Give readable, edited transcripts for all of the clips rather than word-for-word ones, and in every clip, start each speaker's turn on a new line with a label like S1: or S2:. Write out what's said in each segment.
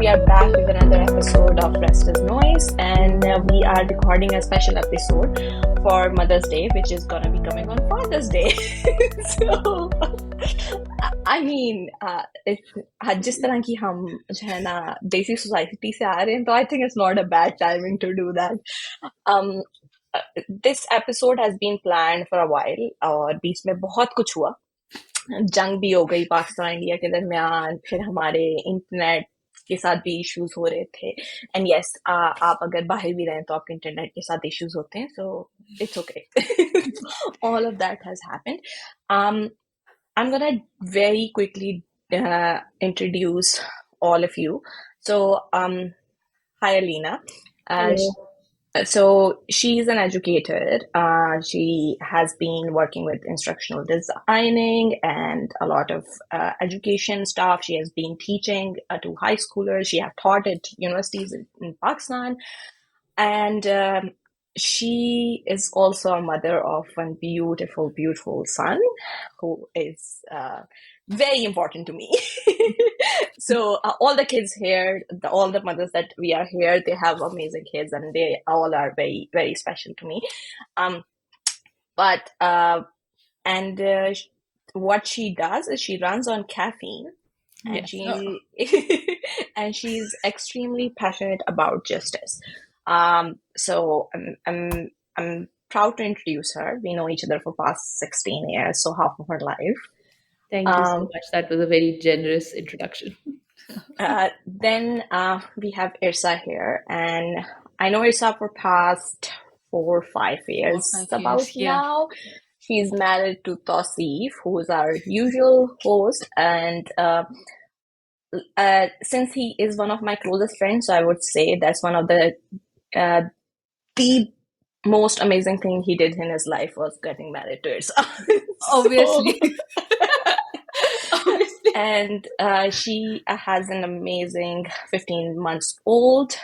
S1: are back with another episode of Restless Noise, and we are recording a special episode for Mother's Day, which is gonna be coming on Father's Day. So, I mean, जिस तरह की हम जो है ना देसी society से आ रहे हैं, तो I think it's not a bad timing to do that. Um, this episode has been planned for a while, और बीच में बहुत कुछ हुआ. जंग भी हो गई पाकिस्तान इंडिया के दरमियान, फिर हमारे इंटरनेट के साथ भी इश्यूज हो रहे थे. एंड यस, आप अगर बाहर भी रहें तो आपके इंटरनेट के साथ इश्यूज होते हैं, so it's okay. All of that has happened. I'm gonna very quickly introduce all of you. So, hi Alina.
S2: Hello.
S1: So she's an educator. She has been working with instructional designing and a lot of education stuff. She has been teaching to high schoolers. She has taught at universities in Pakistan. And she is also a mother of one beautiful, beautiful son who is very important to me. So all the kids here, all the mothers that we are here, they have amazing kids and they all are very, very special to me. What she does is she runs on caffeine, and and she's extremely passionate about justice. So I'm proud to introduce her. We know each other for past 16 years, so half of her life.
S2: Thank you so much. That was a very generous introduction.
S1: Then we have Irsa here, and I know Irsa for past 4 or 5 years.
S3: 4 or 5
S1: About
S3: years, yeah.
S1: now, she's married to Tausif, who's our usual host, and since he is one of my closest friends, so I would say that's one of the most amazing thing he did in his life was getting married to Irsa.
S3: Obviously. Obviously.
S1: And she has an amazing 15 months old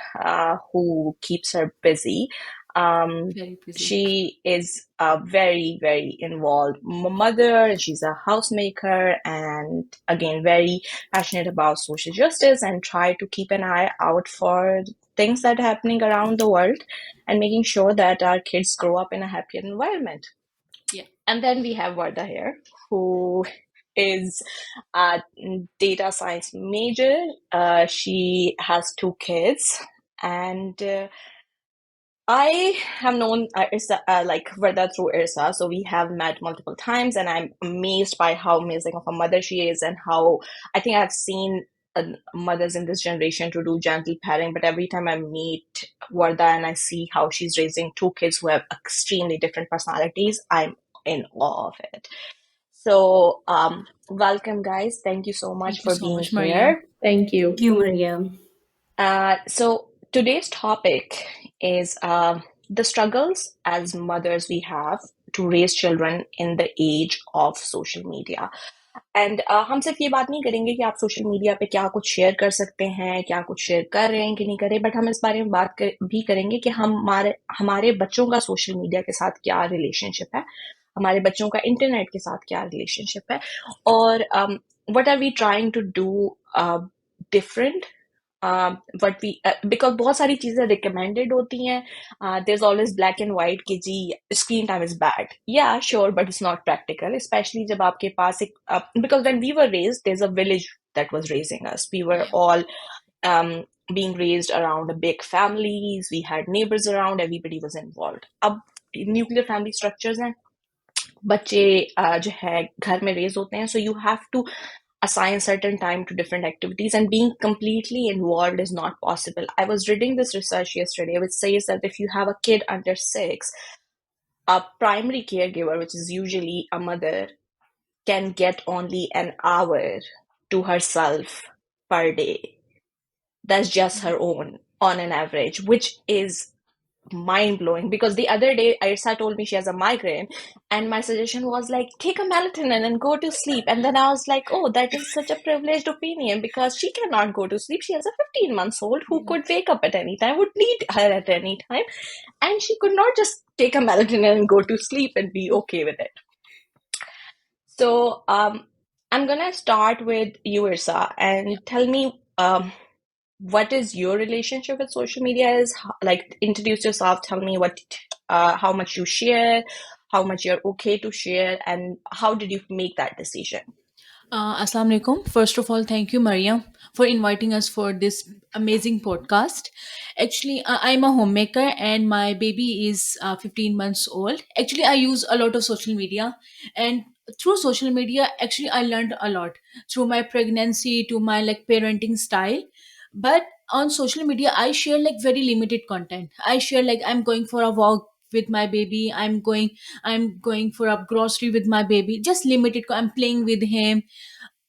S1: who keeps her busy.
S3: Very busy.
S1: She is a very, very involved mother. She's a housemaker and again, very passionate about social justice and try to keep an eye out for things that are happening around the world and making sure that our kids grow up in a happier environment.
S3: Yeah.
S1: And then we have Varda here, who is a data science major. She has 2 kids, and I have known Irsa, like Varda through Irsa, so we have met multiple times, and I'm amazed by how amazing of a mother she is, and how I think I've seen mothers in this generation to do gentle parenting, but every time I meet Varda and I see how she's raising 2 kids who have extremely different personalities, I'm in awe of it. So, welcome guys. Thank you so much
S3: Thank you
S1: for
S3: so
S1: being
S3: much, Mariam.
S1: here.
S2: Thank you.
S4: Thank you, Mariam.
S1: So today's topic is the struggles as mothers we have to raise children in the age of social media. And हम सिर्फ ये बात नहीं करेंगे कि आप social media पे क्या कुछ शेयर कर सकते हैं, क्या कुछ शेयर कर रहे हैं कि नहीं कर रहे, बट हम इस बारे में बात भी करेंगे कि हमारे बच्चों का सोशल मीडिया के साथ क्या रिलेशनशिप है, हमारे बच्चों का इंटरनेट के साथ क्या रिलेशनशिप है, और what are we trying to do different, what we because बहुत सारी चीजें recommended होती हैं. There's always black and white कि जी screen time is bad. Yeah, sure, but it's not practical, especially जब आपके पास एक because when we were raised, there's a village that was raising us. We were all being raised around a big families. We had neighbors around. Everybody was involved. अब nuclear family structures हैं, बच्चे जो है घर में raise होते हैं, so you have to assign certain time to different activities, and being completely involved is not possible. I was reading this research yesterday which says that if you have a kid under 6, a primary caregiver, which is usually a mother, can get only an hour to herself per day. That's just her own on an average, which is mind-blowing, because the other day Irsa told me she has a migraine, and my suggestion was like, take a melatonin and go to sleep. And then I was like, oh, that is such a privileged opinion, because she cannot go to sleep. She has a 15-month-old who could wake up at any time, would need her at any time, and she could not just take a melatonin and go to sleep and be okay with it. So I'm gonna start with you, Irsa, and tell me what is your relationship with social media is. Like, introduce yourself, tell me how much you share, how much you're okay to share, and how did you make that decision?
S3: Assalamu alaikum. First of all, thank you, Maria, for inviting us for this amazing podcast. Actually, I'm a homemaker and my baby is 15 months old. Actually, I use a lot of social media, and through social media, actually, I learned a lot through my pregnancy to my like parenting style. But on social media, I share like very limited content. I share like I'm going for a walk with my baby. I'm going for a grocery with my baby. Just limited. I'm playing with him.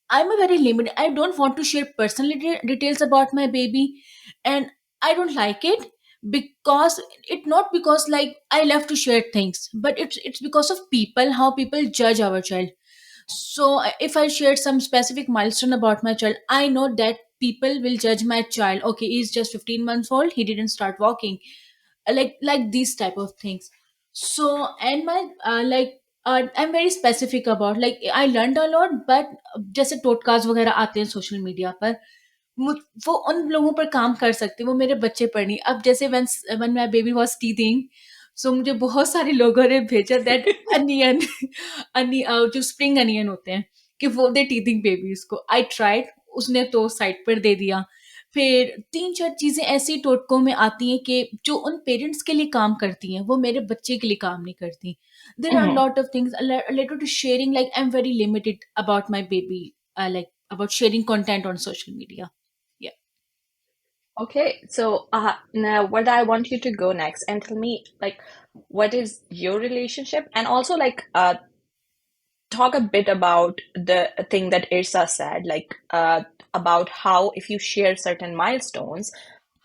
S3: I'm a very limited. I don't want to share personal details about my baby, and I don't like it because it not because like I love to share things, but it's because of people, how people judge our child. So if I share some specific milestone about my child, I know that people will judge my child. Okay, he's just 15 months old. He didn't start walking, like these type of things. So and my I'm very specific about like I learned a lot, but जैसे टोटकाज वगैरह आते हैं social media पर, वो उन लोगों पर काम कर सकते हैं, वो मेरे बच्चे पर नहीं. अब जैसे when my baby was teething, सो मुझे बहुत सारे लोगों ने भेजा दैट अनियन जो स्प्रिंग अनियन होते हैं कि वो दे टीथिंग बेबीज को. आई ट्राइड, उसने तो साइड पर दे दिया. फिर 3-4 चीज़ें ऐसी टोटकों में आती हैं कि जो उन पेरेंट्स के लिए काम करती हैं, वो मेरे बच्चे के लिए काम नहीं करती. There are
S1: Mhm.
S3: Lot of things related to sharing. Like I am very limited about my baby, like about sharing content on social media. या
S1: Okay, so now what I want you to go next and tell me, like, what is your relationship, and also like talk a bit about the thing that Irsa said, like about how if you share certain milestones,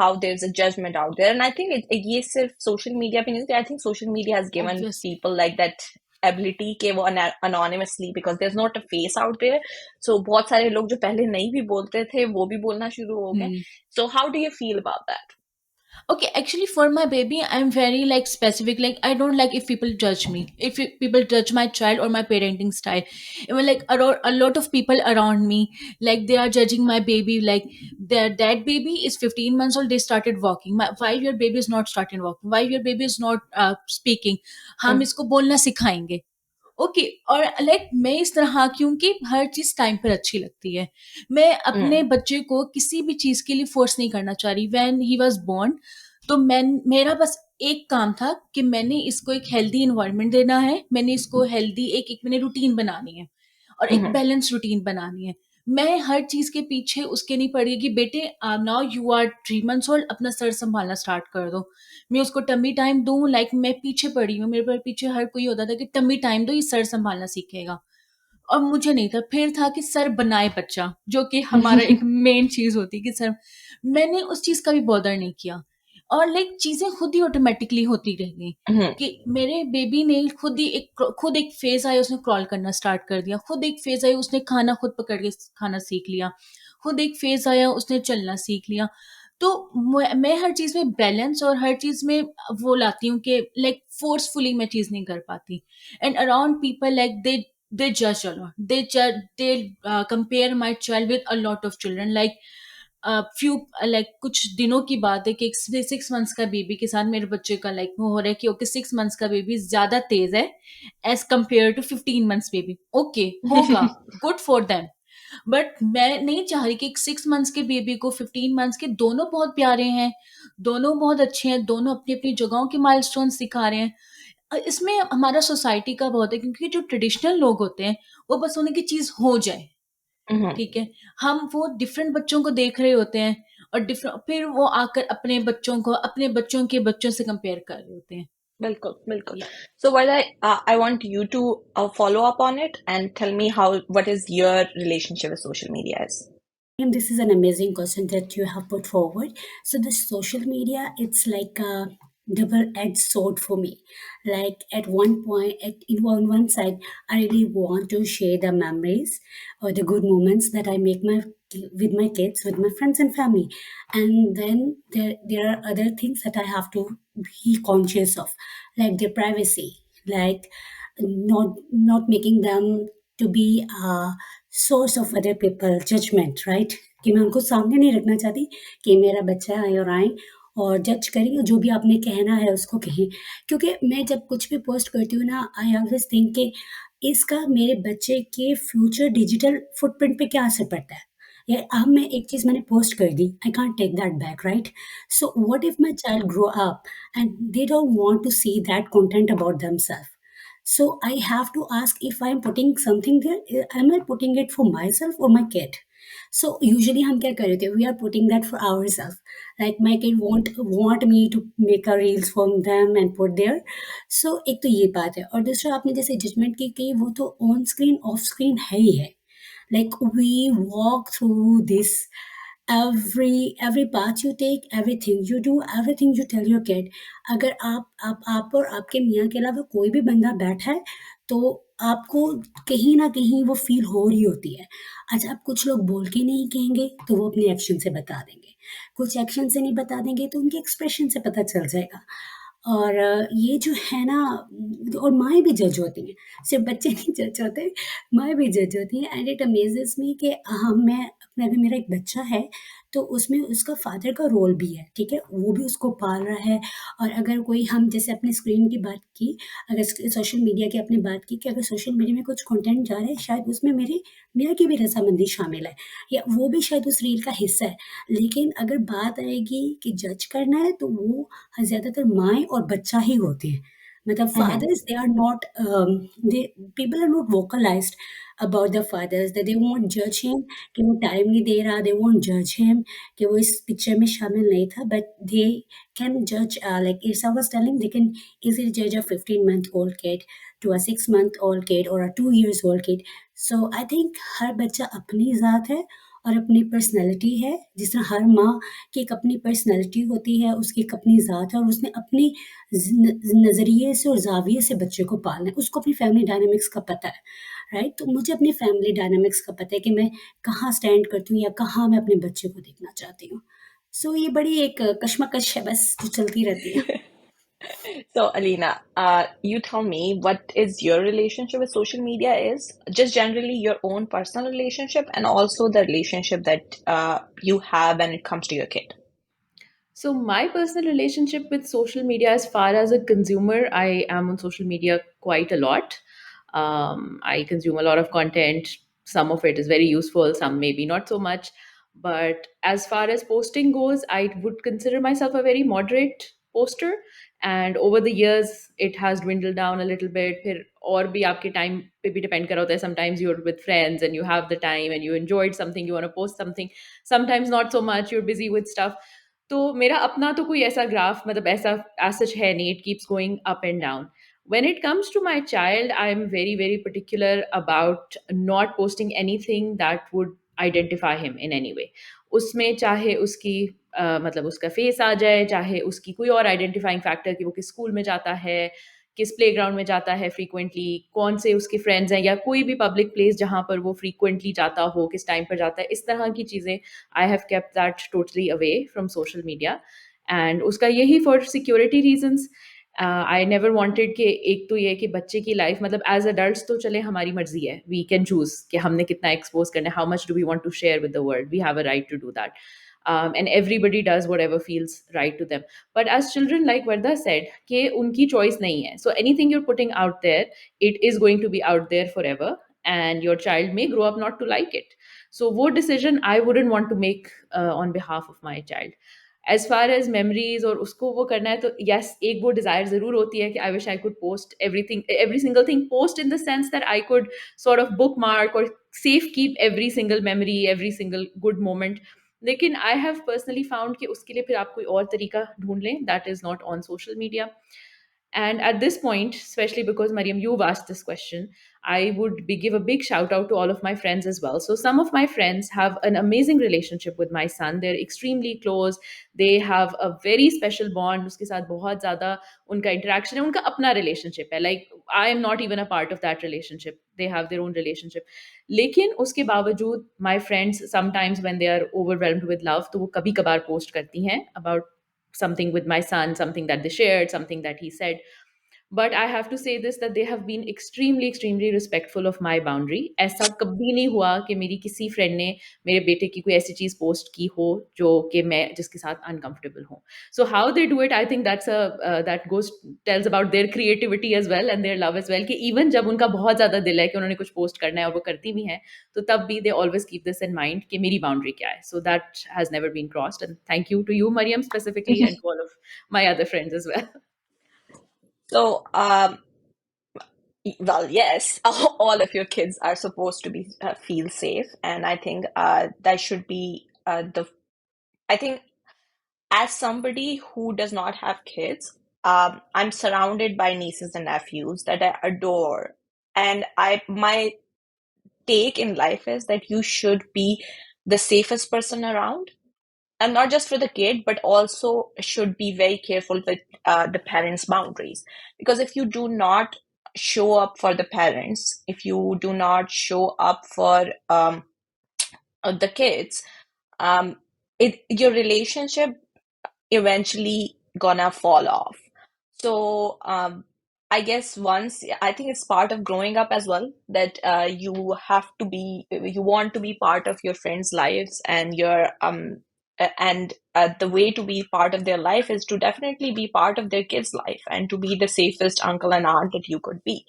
S1: how there's a judgment out there. And I think ये सिर्फ social media पे नहीं है. I think social media has given
S3: obviously.
S1: people like that ability कि वो anonymously, because there's not a face out there. So बहुत सारे लोग जो पहले नहीं भी बोलते थे वो भी बोलना शुरू हो गए. So how do you feel about that?
S3: Okay, actually, for my baby, I'm very like specific. Like, I don't like if people judge me, people judge my child or my parenting style. Even like a lot of people around me, like they are judging my baby. Like their that baby is 15 months old. They started walking. My 5-year baby is not starting walking. 5-year baby is not speaking. हम
S1: Mm,
S3: इसको बोलना सिखाएंगे. Okay. और like मैं इस तरह की हूँ कि हर चीज टाइम पर अच्छी लगती है. मैं अपने
S1: mm,
S3: बच्चे को किसी भी चीज के लिए फोर्स नहीं करना चाह रही. व्हेन ही वाज बोर्न, तो मैं मेरा बस एक काम था कि मैंने इसको एक हेल्दी इन्वायरमेंट देना है. मैंने इसको हेल्दी एक एक मैंने रूटीन बनानी है और एक
S1: mhm,
S3: बैलेंस रूटीन बनानी है. मैं हर चीज के पीछे उसके नहीं पड़ी कि बेटे now you are 3 months old, अपना सर संभालना स्टार्ट कर दो. मैं उसको टमी टाइम दूं. लाइक मैं पीछे पड़ी हूँ, मेरे पर पीछे हर कोई होता था कि टमी टाइम दो, ये सर संभालना सीखेगा. और मुझे नहीं था. फिर था कि सर बनाए बच्चा, जो कि हमारा एक मेन चीज होती है कि सर. मैंने उस चीज का भी बॉदर नहीं किया. और लाइक चीजें खुद ही ऑटोमेटिकली होती रह गई
S1: mhm,
S3: कि मेरे बेबी ने खुद एक फेज आया, उसने क्रॉल करना स्टार्ट कर दिया. खुद एक फेज आया, उसने खाना खुद पकड़ के खाना सीख लिया. खुद एक फेज आया, उसने चलना सीख लिया. तो मैं हर चीज में बैलेंस और हर चीज में वो लाती हूँ कि लाइक फोर्सफुली मैं चीज नहीं कर पाती. And around people like they judge a lot. They compare my child with a lot of children. Like few like कुछ दिनों की बात है कि एक 6 मंथ्स का बेबी के साथ मेरे बच्चे का लाइक वो हो रहा है कि ओके 6 मंथ्स का बेबी ज्यादा तेज है as compare to 15 months baby. Okay, होगा, गुड फॉर देम. बट मैं नहीं चाह रही कि एक 6 मंथ्स के बेबी को 15 मंथ्स के, दोनों बहुत प्यारे हैं, दोनों बहुत अच्छे हैं, दोनों अपनी अपनी जगहों के माइलस्टोन दिखा रहे हैं. इसमें हमारा सोसाइटी का बहुत है क्योंकि जो ट्रेडिशनल लोग होते हैं वो बस उन्हें की चीज हो जाए.
S1: mhm.
S3: ठीक है. हम वो डिफरेंट बच्चों को देख रहे होते हैं और डिफरेंट फिर वो आकर अपने बच्चों को अपने बच्चों के बच्चों से कंपेयर कर रहे होते हैं.
S1: बिल्कुल, बिल्कुल.
S3: या
S1: So what I want you to follow up on it and tell me what is your relationship with social media is.
S4: And this is an amazing question that you have put forward. So the social media, it's like a double-edged sword for me. Like at one point, on one side, I really want to share the memories or the good moments that I make with my kids, with my friends and family. And then there are other things that I have to be conscious of, like their privacy, like not making them to be source of other people judgement, right? कि मैं उनको सामने नहीं रखना चाहती कि मेरा बच्चा आए और आए और जज करें, जो भी आपने कहना है उसको कहें। क्योंकि मैं जब कुछ भी पोस्ट करती हूँ ना, आई ऑलवेज थिंक कि इसका मेरे बच्चे के फ्यूचर डिजिटल फुटप्रिंट पे क्या असर पड़ता है। या अब मैं एक चीज़ मैंने पोस्ट कर दी, I can't take that back, right? So what if my child grow up and they don't want to see that content about themselves? So I have to ask, if I'm putting something there, am I putting it for myself or my kid? So usually हम क्या कर रहे थे, we are putting that for ourselves. Like my kid want me to make a reels from them and put there. So एक तो ये बात है, और दूसरा आपने जैसे जजमेंट की वो तो ऑन स्क्रीन ऑफ स्क्रीन है ही है। Like we walk through this, every path you take, everything you do, everything you tell your kid. अगर आप और आपके मियाँ के अलावा कोई भी बंदा बैठा है, तो आपको कहीं न कहीं वो फ़ील हो रही होती है। अच्छा, अब कुछ लोग बोल के नहीं कहेंगे, तो वो अपने एक्शन से बता देंगे। कुछ एक्शन से नहीं बता देंगे, तो उनके एक्सप्रेशन से पता चल जाएगा। और ये जो है ना, और माएँ भी जज होती हैं, सिर्फ़ बच्चे नहीं जज होते, माएँ भी जज होती हैं। एंड इट अमेज़ेस मी कि मैं अपना, अभी मेरा एक बच्चा है, तो उसमें उसका फ़ादर का रोल भी है, ठीक है? वो भी उसको पाल रहा है। और अगर कोई, हम जैसे अपने स्क्रीन की बात की, अगर सोशल मीडिया की आपने बात की, कि अगर सोशल मीडिया में कुछ कंटेंट जा रहा है, शायद उसमें मेरे मियाँ की भी रज़ामंदी शामिल है, या वो भी शायद उस रील का हिस्सा है। लेकिन अगर बात आएगी कि जज करना है, तो वो ज़्यादातर माएँ और बच्चा ही होते हैं। मतलब
S1: Mhm.
S4: Fathers, they are not, they people are not vocalised about the fathers, that they won't जज हिम कि वो टाइम नहीं दे रहा, दे वोंट जज हिम कि वो इस पिक्चर में शामिल नहीं था, बट दे कैन जज, like it's I was telling, they can easily judge a 15-month-old kid to a 6-month-old kid or a 2 years old kid. So I think हर बच्चा अपनी ज़ात है और अपनी पर्सनैलिटी है। जिस तरह हर माँ की एक अपनी पर्सनैलिटी होती है, उसकी एक अपनी ज़ात है, और उसने अपनी नज़रिए से और ज़ाविये से बच्चे को पालना है। उसको अपनी फैमिली डायनामिक्स का पता है, राइट? तो मुझे अपनी फैमिली डायनामिक्स का पता है कि मैं कहाँ स्टैंड करती हूँ या कहाँ मैं अपने बच्चे को देखना चाहती हूँ। सो ये बड़ी एक कशमकश है बस, जो चलती रहती है।
S1: So, Alina, you tell me what is your relationship with social media is just generally your own personal relationship and also the relationship that you have when it comes to your kid.
S2: So, my personal relationship with social media, as far as a consumer, I am on social media quite a lot. I consume a lot of content. Some of it is very useful, some maybe not so much. But as far as posting goes, I would consider myself a very moderate poster. And over the years, it has dwindled down a little bit. फिर और भी आपके time पे भी depend कर रहा होता है. Sometimes you're with friends and you have the time and you enjoyed something, you want to post something. Sometimes not so much, you're busy with stuff. तो मेरा अपना तो कोई ऐसा ग्राफ मतलब ऐसा एज सच है नहीं, it keeps going up and down. When it comes to my child, I am very, very particular about not posting anything that would identify him in any way. उसमें चाहे उसकी मतलब उसका face आ जाए, चाहे उसकी कोई और आइडेंटिफाइंग फैक्टर कि वो किस स्कूल में जाता है, किस प्लेग्राउंड में जाता है फ्रीक्वेंटली, कौन से उसके फ्रेंड्स हैं, या कोई भी पब्लिक प्लेस जहाँ पर वो फ्रीक्वेंटली जाता हो, किस टाइम पर जाता है, इस तरह की चीज़ें I have kept that totally away from social media. And उसका यही for security reasons. I never wanted कि एक तो ये कि बच्चे की लाइफ मतलब एज अडल्ट्स तो चले हमारी मर्जी है, वी कैन चूज कि हमने कितना एक्सपोज करना है, how much do we want to share with the world, we have a right to do that. And everybody does whatever feels right to them. But as children, like Varda said, कि उनकी choice नहीं है. So anything you're putting out there, it is going to be out there forever, and your child may grow up not to like it. So वो decision I wouldn't want to make on behalf of my child. As far as memories और उसको वो करना है, तो yes एक वो desire ज़रूर होती है कि I wish I could post everything, every single thing, post in the sense that I could sort of bookmark और safe keep every single memory, every single good moment. लेकिन आई हैव पर्सनली फाउंड कि उसके लिए फिर आप कोई और तरीका ढूँढ लें that is not on social media. And at this point, especially because Mariam, you've asked this question, I would give a big shout out to all of my friends as well. So some of my friends have an amazing relationship with my son. They're extremely close. They have a very special bond. उसके साथ बहुत ज़्यादा उनका interaction है. उनका अपना relationship है. Like I am not even a part of that relationship. They have their own relationship. लेकिन उसके बावजूद my friends sometimes when they are overwhelmed with love, तो वो कभी कभार post करती हैं about something with my son, something that they shared, something that he said. But I have to say this, that they have been extremely respectful of my boundary. ऐसा कभी नहीं हुआ कि मेरी किसी फ्रेंड ने मेरे बेटे की कोई ऐसी चीज पोस्ट की हो जो कि मैं जिसके साथ अनकंफर्टेबल हूँ. So how they do it, I think that goes tells about their creativity as well and their love as well, कि even जब उनका बहुत ज्यादा दिल है कि उन्होंने कुछ पोस्ट करना है और वो करती भी हैं, तो तब भी they always keep this in mind कि मेरी boundary क्या है. So that has never been crossed, and thank you to you, Mariam, specifically, and to all of my other friends as well.
S1: So, well, yes, all of your kids are supposed to be feel safe, and I think that should be the. I think as somebody who does not have kids, I'm surrounded by nieces and nephews that I adore, and I my take in life is that you should be the safest person around, and not just for the kid, but also should be very careful with the parents' boundaries. Because if you do not show up for the parents, if you do not show up for the kids, um, your relationship eventually gonna fall off. So I guess once I think it's part of growing up as well that you want to be part of your friends' lives and the way to be part of their life is to definitely be part of their kids' life and to be the safest uncle and aunt that you could be.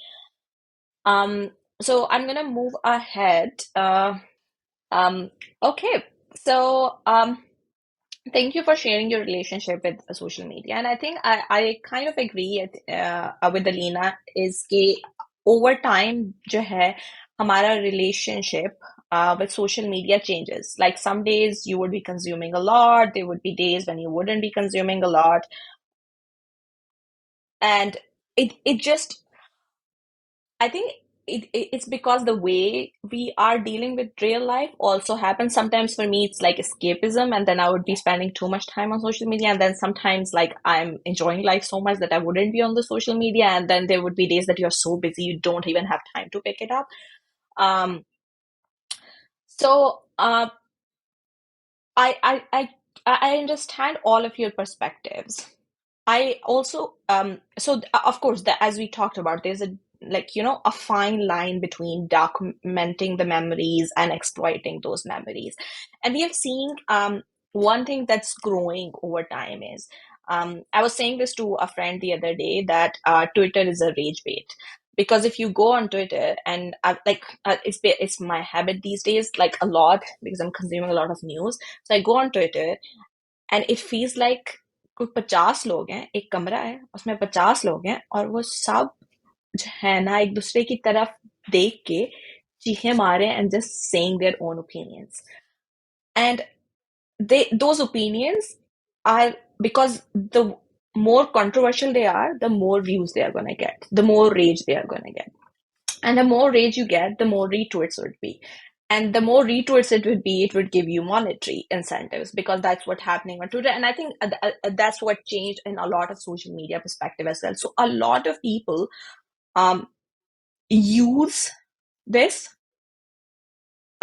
S1: Um, so I'm gonna move ahead. Okay, so thank you for sharing your relationship with social media. And I think I kind of agree with Alina is कि over time जो है हमारा relationship with social media changes. Like some days you would be consuming a lot, there would be days when you wouldn't be consuming a lot. And it just I think it's because the way we are dealing with real life also happens. Sometimes for me, it's like escapism, and then I would be spending too much time on social media. And then sometimes, like, I'm enjoying life so much that I wouldn't be on the social media. And then there would be days that you're so busy, you don't even have time to pick it up. Um, so I understand all of your perspectives. I also of course as we talked about there's a like a fine line between documenting the memories and exploiting those memories. And we have seen one thing that's growing over time is I was saying this to a friend the other day that Twitter is a rage bait. Because if you go on Twitter and it's my habit these days, like a lot, because I'm consuming a lot of news. So I go on Twitter and it feels like कोई 50 लोग हैं, एक कमरा है, उसमें 50 लोग हैं और वो सब जो है ना एक दूसरे की तरफ देख के चीखें मारे and just saying their own opinions. And those opinions are because the more controversial they are, the more views they are going to get, the more rage they are going to get. And the more rage you get, the more retweets would be. And the more retweets it would be, it would give you monetary incentives because that's what's happening on Twitter. And I think that's what changed in a lot of social media perspective as well. So a lot of people use this,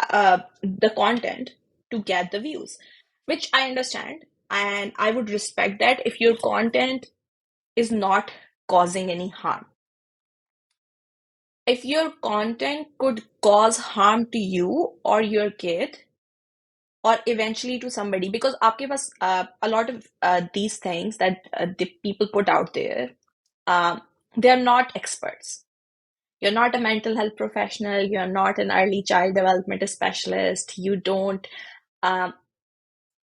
S1: the content to get the views, which I understand. And I would respect that if your content is not causing any harm. If your content could cause harm to you or your kid or eventually to somebody, because aapke paas, a lot of these things that the people put out there, they are not experts. You're not a mental health professional. You're not an early child development specialist. You don't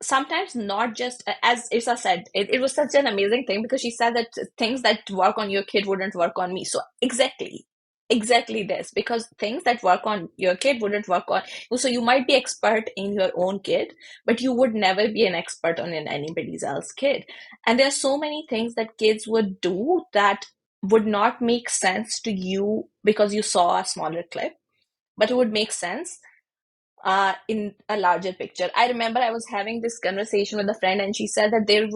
S1: sometimes not just as Isa said, it was such an amazing thing because she said that things that work on your kid wouldn't work on me. So exactly this, because things that work on your kid wouldn't work on you. So you might be expert in your own kid, but you would never be an expert on anybody's else kid. And there are so many things that kids would do that would not make sense to you because you saw a smaller clip, but it would make sense in a larger picture. I remember I was having this conversation with a friend, and she said that there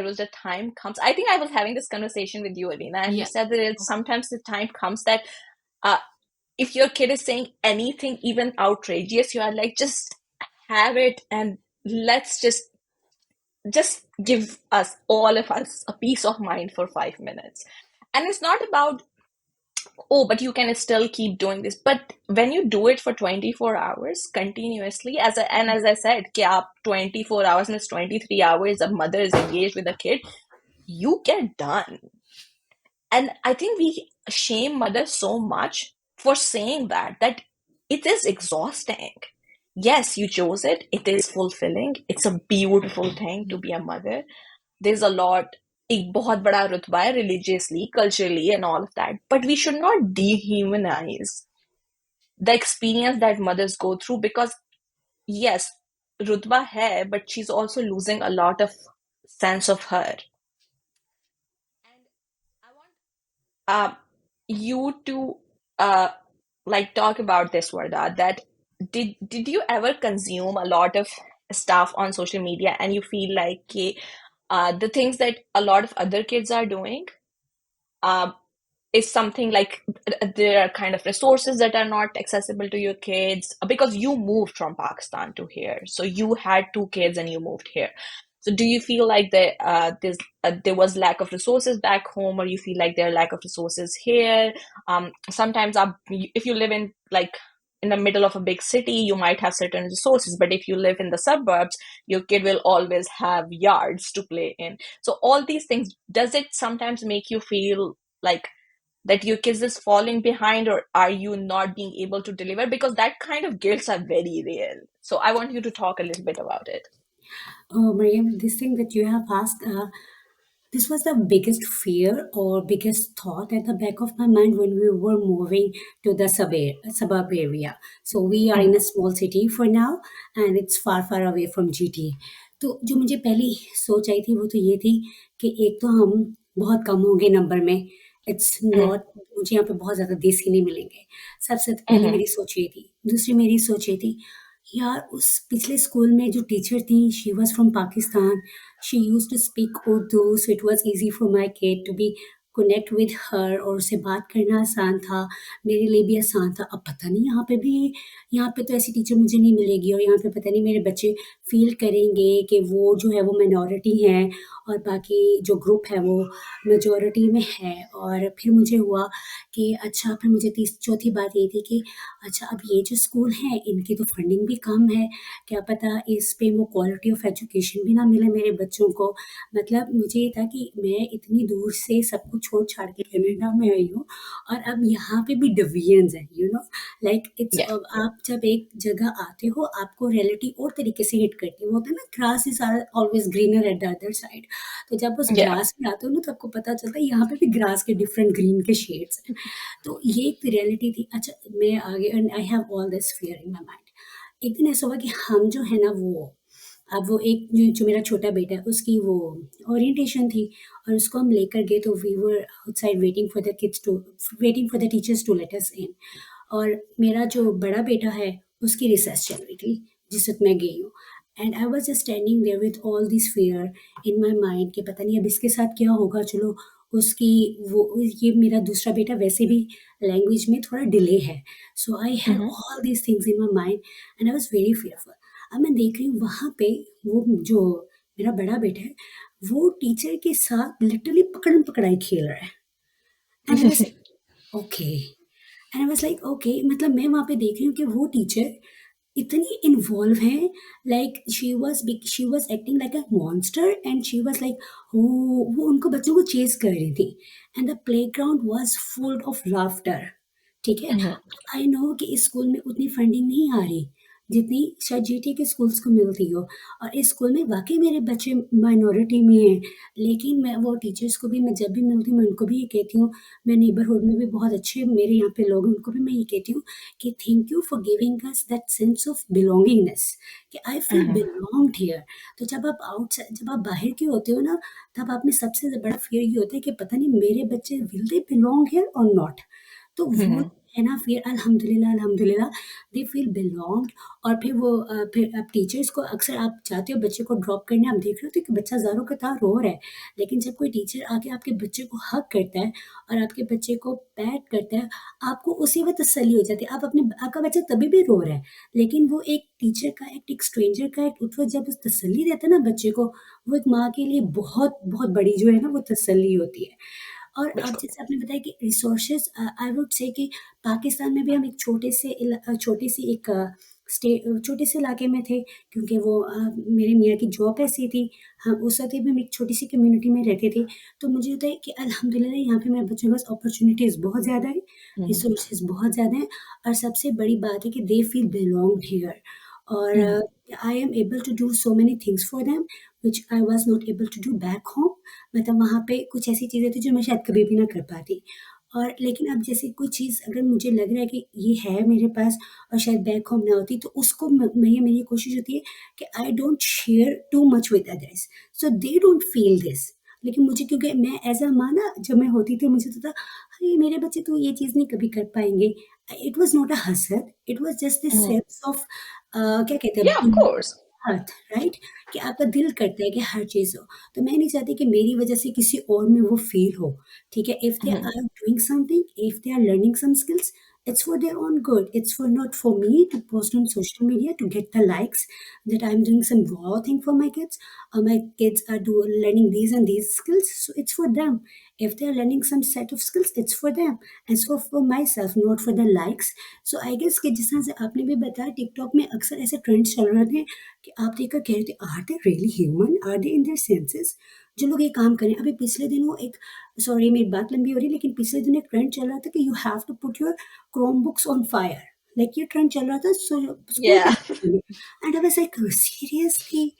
S1: was a time comes. I think I was having this conversation with you, Alina, and you said that sometimes the time comes that if your kid is saying anything even outrageous, you are like, just have it and let's just give us all of us a peace of mind for 5 minutes. And it's not about, oh, but you can still keep doing this. But when you do it for 24 hours continuously, as I said, कि आप 24 hours and it's 23 hours, a mother is engaged with a kid, you get done. And I think we shame mothers so much for saying that it is exhausting. Yes, you chose it. It is fulfilling. It's a beautiful thing to be a mother. There's a lot, एक बहुत बड़ा रुतबा है religiously, culturally, and all of that. But we should not dehumanize the experience that mothers go through because, yes, rutba hai, but she's also losing a lot of sense of her. And I want you to uh, like talk about this, Varda, that did you ever consume a lot of stuff on social media and you feel like the things that a lot of other kids are doing uh, is something like there are kind of resources that are not accessible to your kids because you moved from Pakistan to here, so you had two kids and you moved here. So do you feel like there was lack of resources back home, or you feel like there are lack of resources here? Sometimes if you live in like in the middle of a big city, you might have certain resources, but if you live in the suburbs, your kid will always have yards to play in. So all these things, does it sometimes make you feel like that your kids is falling behind, or are you not being able to deliver? Because that kind of guilts are very real. So I want you to talk a little bit about it.
S4: Oh, Mariam, this thing that you have asked, this was the biggest fear or biggest thought at the back of my mind when we were moving to the suburb area. So we are in a small city for now, and it's far, far away from GTA. तो जो मुझे पहली सोच आई थी वो तो ये थी कि एक तो हम बहुत कम होंगे नंबर में, इट्स
S1: Mm-hmm.
S4: नॉट, मुझे यहाँ पे बहुत ज़्यादा देसी नहीं मिलेंगे। सबसे पहली
S1: Mm-hmm.
S4: मेरी सोच ये थी। दूसरी मेरी सोच ये थी, यार उस पिछले स्कूल में जो टीचर थी, she was from Pakistan, she used to speak Urdu, so it was easy for my kid to be connect with her, और उससे बात करना आसान था, मेरे लिए भी आसान था। अब पता नहीं यहाँ पे तो ऐसी टीचर मुझे नहीं मिलेगी, और यहाँ पे पता नहीं मेरे बच्चे फ़ील करेंगे कि वो जो है वो माइनॉरिटी हैं और बाकी जो ग्रुप है वो मेजॉरिटी में है। और फिर मुझे हुआ कि अच्छा, फिर मुझे चौथी बात ये थी कि अच्छा, अब ये जो स्कूल हैं इनकी तो फंडिंग भी कम है, क्या पता इस पे वो क्वालिटी ऑफ एजुकेशन भी ना मिले मेरे बच्चों को। मतलब मुझे ये था कि मैं इतनी दूर से सब कुछ छोड़ छाड़ के कनाडा में आई हूँ, और अब यहाँ पे भी डिवीजन्स है, you know, like it's,
S1: Yeah.
S4: अब आप जब एक जगह आते हो आपको रियलिटी और तरीके से हिट करती है। वो होता है ना, grass is always greener at the other side. तो जब उस
S1: Yeah.
S4: ग्रास में आते हो ना तो आपको पता चलता है यहाँ पे भी ग्रास के डिफरेंट ग्रीन के शेड्स हैं। तो ये एक रियलिटी थी। अच्छा, मैं आगे, and I have all this fear in my mind. एक दिन ऐसा हुआ कि हम जो है ना वो, अब वो एक जो मेरा छोटा बेटा है उसकी वो ओरिएंटेशन थी, और उसको हम लेकर गए, तो we were outside waiting for the teachers to let us in. और मेरा जो बड़ा बेटा है उसकी रिसर्च चल रही थी जिस वक्त मैं गई हूँ, and I was just standing there with all this fear in my mind कि पता नहीं अब इसके साथ क्या होगा। चलो, उसकी वो, ये मेरा दूसरा बेटा वैसे भी लैंग्वेज में थोड़ा डिले है, so I have
S1: Mm-hmm.
S4: All these things in my mind, and I was very fearful. अब मैं देख रही हूँ वहाँ पे वो जो मेरा बड़ा बेटा है वो टीचर के साथ लिटरली पकड़म पकड़ाई खेल रहा है, and I was like okay, and I was like okay, मतलब मैं वहाँ पे देख रही हूँ कि वो टीचर इतनी इन्वॉल्व है, like she was acting like a monster, and she was like, वो उनको बच्चों को चेस कर रही थी, and the playground was full of laughter. ठीक है,
S1: Mm-hmm.
S4: आई नो कि इस स्कूल में उतनी फंडिंग नहीं आ रही जितनी शायद जीटी के स्कूल्स को मिलती हो, और इस स्कूल में वाकई मेरे बच्चे माइनॉरिटी में हैं, लेकिन मैं वो टीचर्स को भी, मैं जब भी मिलती हूँ मैं उनको भी ये कहती हूँ, मैं नेबरहुड में भी बहुत अच्छे मेरे यहाँ पे लोग हैं, उनको भी मैं ये कहती हूँ कि thank you for giving us that sense of belongingness, कि I feel
S1: Mm-hmm.
S4: Belonged here. तो जब आप बाहर के होते हो ना, तब आप में सबसे बड़ा फियर ये होता है कि पता नहीं मेरे बच्चे विल दे बिलोंग हियर और नॉट। तो वो
S1: Mm-hmm.
S4: है ना फिर, अल्हम्दुलिल्लाह अल्हम्दुलिल्लाह दे फील बिलोंग्ड। और फिर वो फिर अब टीचर्स को अक्सर आप जाते हो बच्चे को ड्रॉप करने, आप देख रहे होते हो कि बच्चा ज़ारों कतार रो रहा है, लेकिन जब कोई टीचर आके आपके बच्चे को हग करता है और आपके बच्चे को पैट करता है, आपको उसी वक्त तसल्ली हो जाती है। आपका बच्चा तभी भी रो रहा है, लेकिन वो एक टीचर का एक्ट, एक स्ट्रेंजर का एक्ट, उस वक्त जब उस तसल्ली देता है ना बच्चे को, वो एक माँ के लिए बहुत बहुत बड़ी जो है ना वो तसल्ली होती है। और अब
S1: बिल्कुल।
S4: जैसे आपने बताया कि रिसोर्सेज, आई वुड से कि पाकिस्तान में भी हम एक छोटी सी एक छोटे से इलाके में थे, क्योंकि वो मेरे मियाँ की जॉब ऐसी थी। हाँ, उस वक़्त भी हम एक छोटी सी कम्युनिटी में रहते थे। तो मुझे होता है कि अल्हम्दुलिल्लाह यहाँ पे मेरे बच्चों के पास अपॉर्च्युनिटीज़ बहुत ज़्यादा है,
S1: हम्म।
S4: रिसोर्सेज बहुत ज़्यादा हैं, और सबसे बड़ी बात है कि दे फील बिलॉन्ग्ड हियर। और
S1: hmm.
S4: I am able to do so many things for them which I was not able to do back home. मतलब वहाँ पे कुछ ऐसी चीज़ें थी जो मैं शायद कभी भी ना कर पाती। और लेकिन अब जैसे कोई चीज़ अगर मुझे लग रहा है कि ये है मेरे पास और शायद बैक होम ना होती, तो उसको मैं मेरी कोशिश होती है कि I don't share too much with others, so they don't feel this. लेकिन मुझे, क्योंकि मैं एज़ अ माँ ना, जब मैं होती थी मुझे तो था, अरे मेरे बच्चे तो ये चीज़ नहीं कभी कर पाएँगे। इट वाज़ नॉट अ हसद, it was just this
S1: hmm.
S4: Sense of क्या कहते
S1: या ऑफ
S4: हैं,
S1: कोर्स।
S4: Hurt, right? कि आपका दिल करता है कि हर चीज़ हो। तो मैं नहीं चाहती कि मेरी वज़ह से किसी और में वो फ़ील हो, ठीक है? If they
S1: hmm.
S4: Are doing something, if they are learning some skills, it's for their own good. It's for not for me to post on social media to get the likes that I'm doing some wow thing for my kids, or my kids are learning these and these skills. So it's for them. If they are learning some set of skills, it's for them. It's for myself, not for the likes. So I guess कि जिस तरह से आपने भी बताया, TikTok में अक्सर ऐसे ट्रेंड्स चल रहे थे कि आप देखकर कह रहे थे, are they really human, are they in their senses, जो लोग ये काम करें। अभी पिछले दिनों एक, सॉरी मेरी बात लंबी हो रही है, लेकिन पिछले दिन एक ट्रेंड चल रहा था कि you have to put your chromebooks on fire. Like ये ट्रेंड चल रहा था स्कूल के
S1: या।
S4: बच्चों में। And I was like seriously.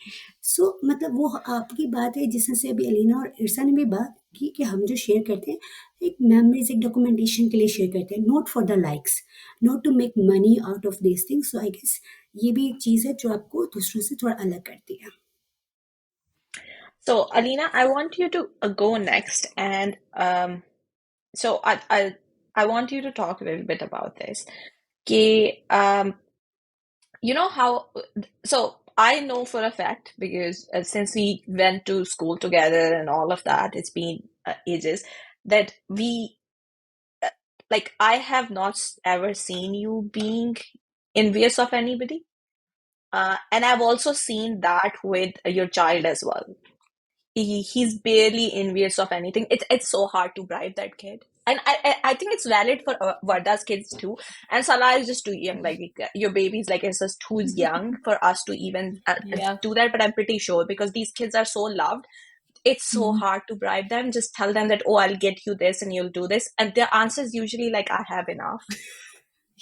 S4: So मतलब वो आपकी बात है, जिसमें से अभी अलीना और इरसा ने भी बात की कि हम जो शेयर करते हैं, एक मेमोरीज, एक डॉक्यूमेंटेशन के लिए शेयर करते हैं, not for the likes, not to make money out of this things. So I guess ये भी एक चीज़ है जो आपको दूसरों से थोड़ा अलग करती है।
S1: So, Alina, I want you to go next, and so I want you to talk a little bit about this. Okay, you know how, so I know for a fact because since we went to school together and all of that, it's been ages that uh, like, I have not ever seen you being envious of anybody. And I've also seen that with your child as well. He's barely envious of anything. It's so hard to bribe that kid. And I think it's valid for Varda's kids too. And Salah is just too young. Like your baby's like it's just too young for us to even
S3: Yeah.
S1: do that. But I'm pretty sure because these kids are so loved, it's so
S3: Mhm.
S1: hard to bribe them. Just tell them that, oh, I'll get you this and you'll do this, and their answer is usually like, I have enough.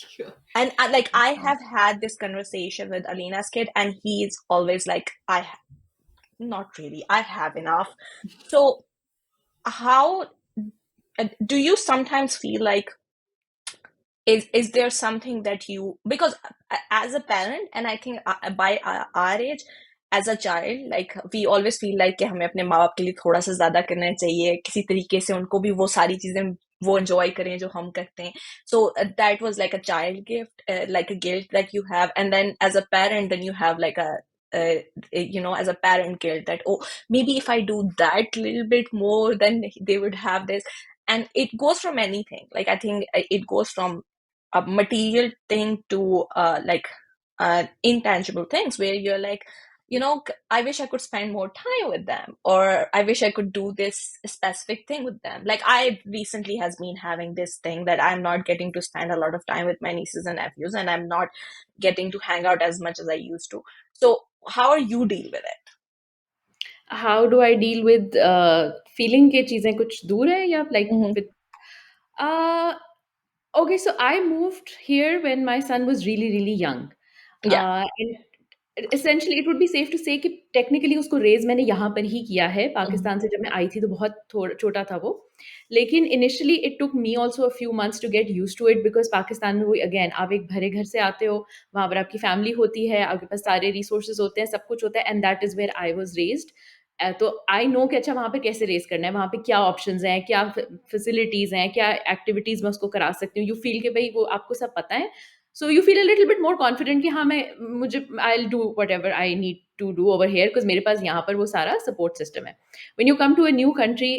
S3: Sure.
S1: And like I have had this conversation with Alina's kid, and he's always like, not really, I have enough. So how do you sometimes feel like, is there something that you, because as a parent, and I think by our age, as a child, like we always feel like कि हमें अपने माँ बाप के लिए थोड़ा सा ज्यादा करना चाहिए, किसी तरीके से उनको भी वो सारी चीजें वो enjoy करें जो हम करते हैं. So that was like a child gift, like a guilt that you have, and then as a parent, then you have like uh, as a parent guilt that, oh, maybe if I do that little bit more, then they would have this. And it goes from anything. Like I think it goes from a material thing to like intangible things where you're like, I wish I could spend more time with them, or I wish I could do this specific thing with them. Like I recently has been having this thing that I'm not getting to spend a lot of time with my nieces and nephews, and I'm not getting to hang out as much as I used to. So how are you deal with it?
S2: How do I deal with feeling कि चीज़ें कुछ दूर है या like
S1: Mm-hmm.
S2: with uh okay, so I moved here when my son was really, really young.
S1: Yeah.
S2: And essentially it would be safe to say कि technically उसको rays मैंने यहाँ पर ही किया है।
S1: Mm-hmm.
S2: पाकिस्तान से जब मैं आई थी तो बहुत छोटा था वो। लेकिन initially it took me also a few months to get used to it because Pakistan में वही अगेन आप एक भरे घर से आते हो, वहाँ पर आपकी फैमिली होती है, आपके पास सारे रिसोर्सेज़ होते हैं, सब कुछ होता है and that is where I was raised. तो आई नो कि अच्छा वहाँ पे कैसे रेज़ करना है, वहाँ पे क्या ऑप्शंस हैं, क्या फैसिलिटीज़ हैं, क्या एक्टिविटीज़ मैं उसको करा सकती हूँ। यू फील कि भई वो आपको सब पता है। So you feel a little bit more confident कि हाँ, मुझे I will do whatever I need to do over here because मेरे पास यहाँ पर वो सारा सपोर्ट सिस्टम है। When you come to a new country,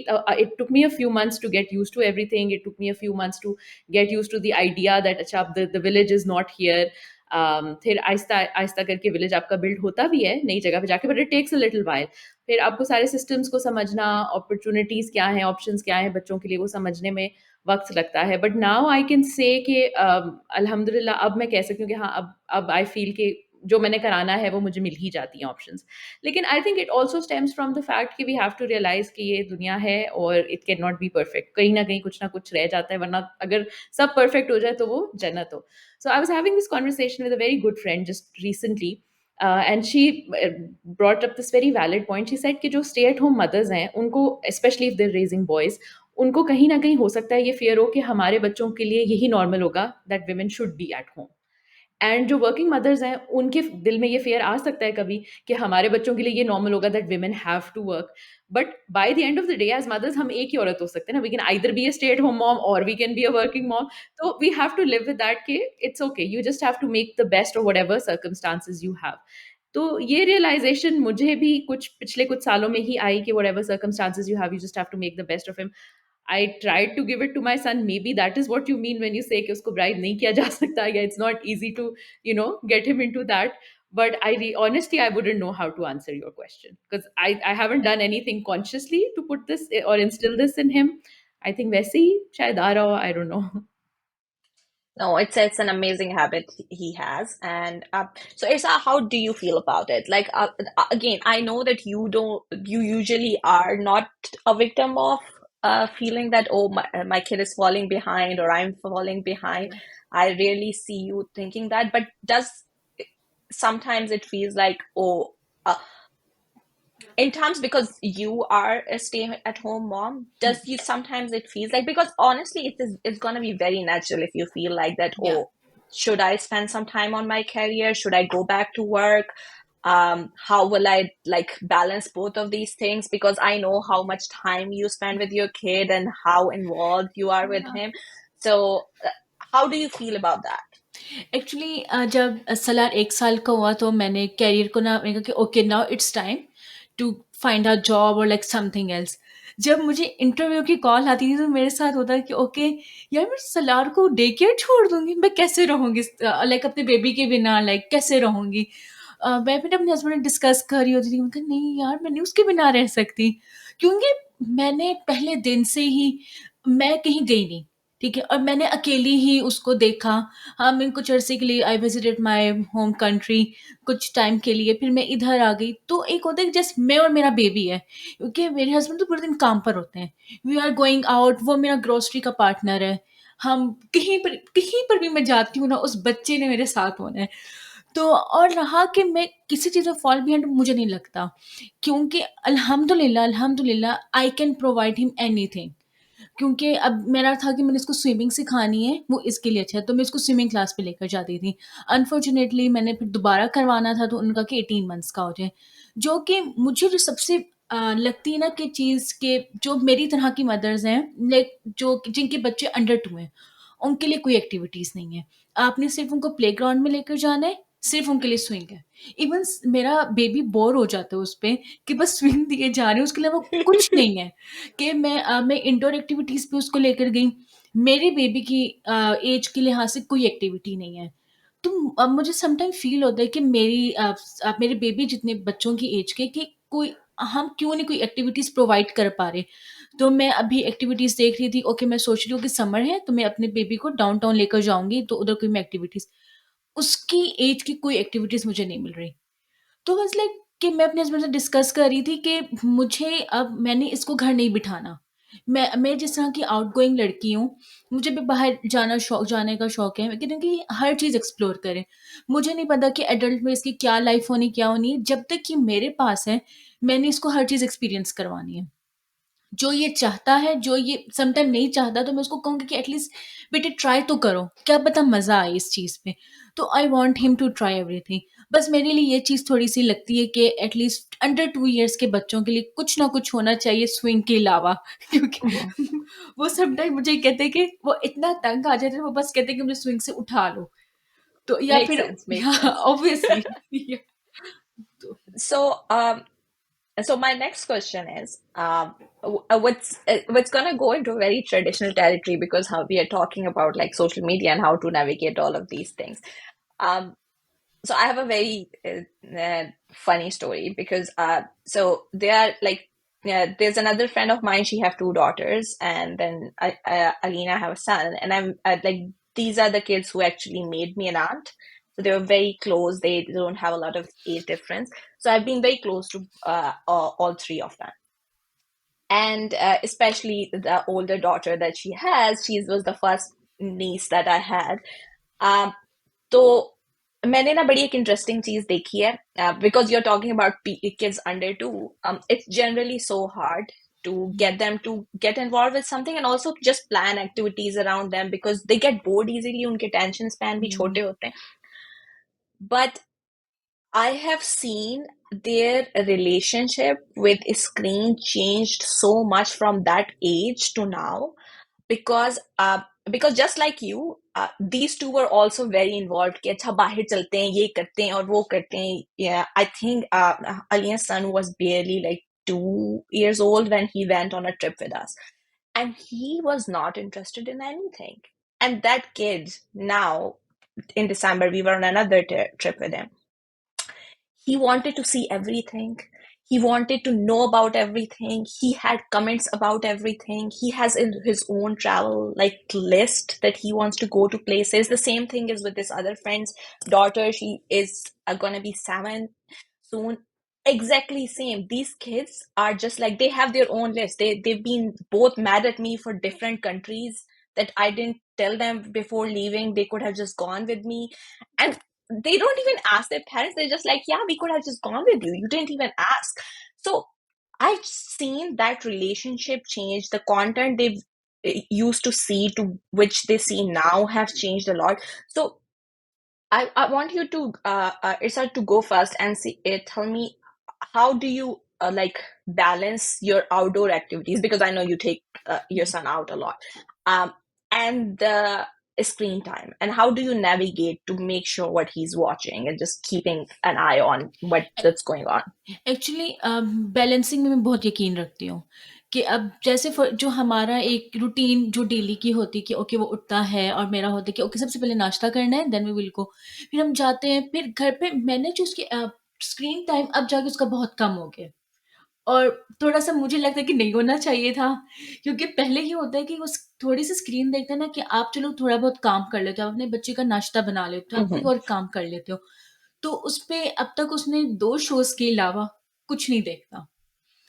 S2: it took me a few months to get used to everything. It took me a few months to get used to the idea that अच्छा, the village is not here. फिर आहिस्ता आहिस्ता करके village आपका build होता भी है नई जगह पे जाके, but it takes a little while. फिर आपको सारे सिस्टम्स को समझना, अपॉर्चुनिटीज क्या हैं, ऑप्शंस क्या हैं बच्चों के लिए, वो समझने में वक्त लगता है। But now I can say कि अल्हम्दुलिल्लाह अब मैं कह सकती हूँ कि हाँ, अब आई फील कि जो मैंने कराना है वो मुझे मिल ही जाती हैं ऑप्शंस। लेकिन I think it also stems from the fact कि वी हैव टू रियलाइज कि ये दुनिया है और it can not be perfect, कहीं ना कहीं कुछ ना कुछ रह जाता है, वरना अगर सब परफेक्ट हो जाए तो वो जन्नत हो। So I was having this conversation with a very good friend just recently, and she brought up this very valid point. She said कि जो stay at home mothers हैं उनको, especially if they're raising boys, उनको कहीं ना कहीं हो सकता है ये fear हो कि हमारे बच्चों के लिए यही normal होगा that women should be at home। And जो वर्किंग मदर्स हैं उनके दिल में ये फियर आ सकता है कभी कि हमारे बच्चों के लिए ये नॉर्मल होगा that women have to work. But by the end of the day as mothers हम एक ही औरत हो सकते हैं ना, we can either be a stay at home mom और we can be a working mom. तो we have to live with that कि it's okay, you just have to make the best of whatever circumstances you have. तो ये realisation मुझे भी कुछ पिछले कुछ सालों में ही आई कि whatever circumstances you have, you just have to make the best of him. I tried to give it to my son. Maybe that is what you mean when you say कि उसको bribe नहीं किया जा सकता. Yeah, it's not easy to, get him into that. But honestly, I wouldn't know how to answer your question because I haven't done anything consciously to put this or instill this in him. I think वैसे ही शायद आ रहा हो, I don't know.
S1: No, it's an amazing habit he has, and so Isa, how do you feel about it? Like again, I know that you usually are not a victim of feeling that, oh, my kid is falling behind or I'm falling behind. I rarely see you thinking that, but does sometimes it feels like, oh, in terms, because you are a stay-at-home mom, does you sometimes it feels like, because honestly it's gonna be very natural if you feel like that,
S2: Yeah.
S1: oh, should I spend some time on my career, should I go back to work, how will I like balance both of these things, because I know how much time you spend with your kid and how involved you are with him. So how do you feel about that?
S3: Actually जब सलार 1 साल का हुआ तो मैंने career को ना, मैंने कहा कि okay now it's time to find a job और लाइक समथिंग एल्स। जब मुझे इंटरव्यू की कॉल आती थी तो मेरे साथ होता है कि ओके यार मैं सलार को डे केयर छोड़ दूँगी, मैं कैसे रहूँगी लाइक अपने बेबी के बिना, लाइक कैसे रहूँगी? मैं फिर अपने हस्बैंड से डिस्कस कर रही होती थी, मैं कहा नहीं यार मैं नहीं उसके बिना रह सकती। क्योंकि मैंने पहले दिन से ही मैं कहीं गई नहीं, ठीक है? और मैंने अकेली ही उसको देखा। हाँ, मैं कुछ अरसे के लिए आई विज़िटेड माय होम कंट्री कुछ टाइम के लिए, फिर मैं इधर आ गई। तो एक होता है कि जस्ट मैं और मेरा बेबी है, क्योंकि मेरे हस्बैंड तो पूरे दिन काम पर होते हैं। वी आर गोइंग आउट, वो मेरा ग्रोसरी का पार्टनर है। हम कहीं पर भी मैं जाती हूँ ना, उस बच्चे ने मेरे साथ होना है। तो और रहा कि मैं किसी चीज़ में फॉल बिहाइंड मुझे नहीं लगता, क्योंकि अल्हम्दुलिल्लाह I can provide him anything. क्योंकि अब मेरा था कि मैंने इसको स्विमिंग सिखानी है, वो इसके लिए अच्छा है, तो मैं इसको स्विमिंग क्लास पे लेकर जाती थी। अनफॉर्च्युनेटली मैंने फिर दोबारा करवाना था तो उन्होंने कहा कि 18 मंथ्स का हो जाए, जो कि मुझे जो सबसे लगती है ना कि चीज़ कि जो मेरी तरह की मदर्स हैं, लाइक जो जिनके बच्चे अंडर 2 हैं, उनके लिए कोई एक्टिविटीज़ नहीं है। आपने सिर्फ़ उनको प्लेग्राउंड में लेकर जाना है, सिर्फ़ उनके लिए स्विंग है। इवन स मेरा बेबी बोर हो जाता है उस पे कि बस स्विंग दिए जा रहे हैं, उसके अलावा कुछ नहीं है। कि मैं इंडोर एक्टिविटीज़ पे उसको लेकर गई। मेरे बेबी की ऐज के लिहाज़ से कोई एक्टिविटी नहीं है। तो अब मुझे समटाइम फ़ील होता है कि मेरे बेबी जितने बच्चों की ऐज के कि कोई हम क्यों नहीं कोई एक्टिविटीज़ प्रोवाइड कर पा रहे। तो मैं अभी एक्टिविटीज़ देख रही थी, ओके मैं सोच रही हूँ कि समर है तो मैं अपने बेबी को डाउनटाउन लेकर जाऊँगी, तो उधर कोई मैं एक्टिविटीज़ उसकी ऐज की कोई एक्टिविटीज़ मुझे नहीं मिल रही। तो बस लाइक कि मैं अपने हस्बैंड से डिस्कस कर रही थी कि मुझे अब मैंने इसको घर नहीं बिठाना। मैं जिस तरह की आउटगोइंग लड़की हूँ, मुझे भी बाहर जाने का शौक है। मैं कहती हूँ कि हर चीज़ एक्सप्लोर करें। मुझे नहीं पता कि एडल्ट में इसकी क्या लाइफ़ होनी, क्या होनी है। जब तक ये मेरे पास है, मैंने इसको हर चीज़ एक्सपीरियंस करवानी है। जो ये चाहता है, जो ये समटाइम नहीं चाहता, तो मैं उसको कहूँगी कि एटलीस्ट बेटे ट्राई तो करो, क्या पता मज़ा आए इस चीज़ में। तो I want him to try everything. बस मेरे लिए ये चीज़ थोड़ी-सी लगती है कि एटलीस्ट अंडर 2 इयर्स के बच्चों के लिए कुछ ना कुछ होना चाहिए स्विंग के अलावा। क्योंकि
S1: Mhm.
S3: वो समटाइम मुझे कहते हैं कि वो इतना तंग आ जाते हैं, वो बस कहते हैं कि मुझे स्विंग से उठा लो। तो या
S1: Makes
S3: फिर
S1: sense, makes
S3: या
S1: sense.
S3: ऑब्वियसली या तो
S1: So, so my next question is, what's gonna go into very traditional territory, because how we are talking about like social media and how to navigate all of these things. Um, so I have a very funny story because so they are like there's another friend of mine. She have two daughters, and then Alina have a son, and I'm like these are the kids who actually made me an aunt. So they were very close. They don't have a lot of age difference. So I've been very close to all three of them, and especially the older daughter that she has. She was the first niece that I had. Um, तो मैंने ना बड़ी एक interesting चीज देखी है because you are talking about kids under 2. It's generally so hard to get them to get involved with something and also just plan activities around them because they get bored easily. उनके attention span भी छोटे होते हैं. But I have seen their relationship with screen changed so much from that age to now because just like you, these two were also very involved कि अच्छा बाहर चलते हैं ये करते हैं और वो करते हैं. Yeah, I think Alia's son was barely like 2 years old when he went on a trip with us, and he was not interested in anything. And that kid now in December we were on another trip with him. He wanted to see everything. He wanted to know about everything. He had comments about everything. He has in his own travel like list that he wants to go to places. The same thing is with this other friend's daughter. She is gonna be 7 soon. Exactly same. These kids are just like they have their own list. They've been both mad at me for different countries that I didn't tell them before leaving. They could have just gone with me. And they don't even ask their parents. They're just like, yeah, we could have just gone with you. You didn't even ask. So I've seen that relationship change. The content they've used to see to which they see now have changed a lot. So I want you to Irsa to go first and tell me how do you like balance your outdoor activities, because I know you take your son out a lot, um, and the screen time, and how do you navigate to make sure what he's watching and just keeping an eye on that's going on.
S3: Actually balancing में मैं बहुत यकीन रखती हूँ कि अब जैसे जो हमारा एक रूटीन जो डेली की होती है कि ओके वो उठता है और मेरा होता है कि ओके सबसे पहले नाश्ता करना है, देन वी विल गो, फिर हम जाते हैं, फिर घर पे मैंने जो उसकी स्क्रीन टाइम अब जाके उसका बहुत कम हो गया और थोड़ा-सा मुझे लगता है कि नहीं होना चाहिए था, क्योंकि पहले ये होता है कि वो थोड़ी-सी स्क्रीन देखते हैं ना कि आप चलो थोड़ा बहुत काम कर लेते हो, आप अपने बच्चे का नाश्ता बना लेते हो, आप कोई और काम कर लेते हो। तो उसपे अब तक उसने 2 शोज़ के अलावा कुछ नहीं देखता।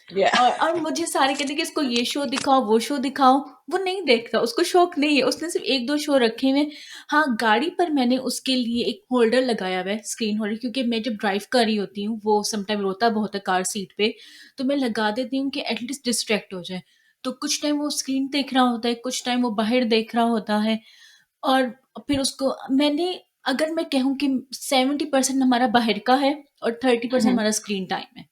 S1: Yeah.
S3: और मुझे सारे कहते हैं कि इसको ये शो दिखाओ, वो शो दिखाओ, वो नहीं देखता, उसको शौक नहीं है, उसने सिर्फ़ 1-2 शो रखे हुए हैं। हाँ, गाड़ी पर मैंने उसके लिए एक होल्डर लगाया हुआ है, स्क्रीन होल्डर, क्योंकि मैं जब ड्राइव कर रही होती हूँ, वो समटाइम रोता बहुत है कार सीट पे, तो मैं लगा देती हूँ कि एट लीस्ट डिस्ट्रैक्ट हो जाए। तो कुछ टाइम वो स्क्रीन देख रहा होता है, कुछ टाइम वो बाहर देख रहा होता है और फिर उसको मैंने, अगर मैं कहूँ कि 70% हमारा बाहर का है और 30% हमारा स्क्रीन टाइम है।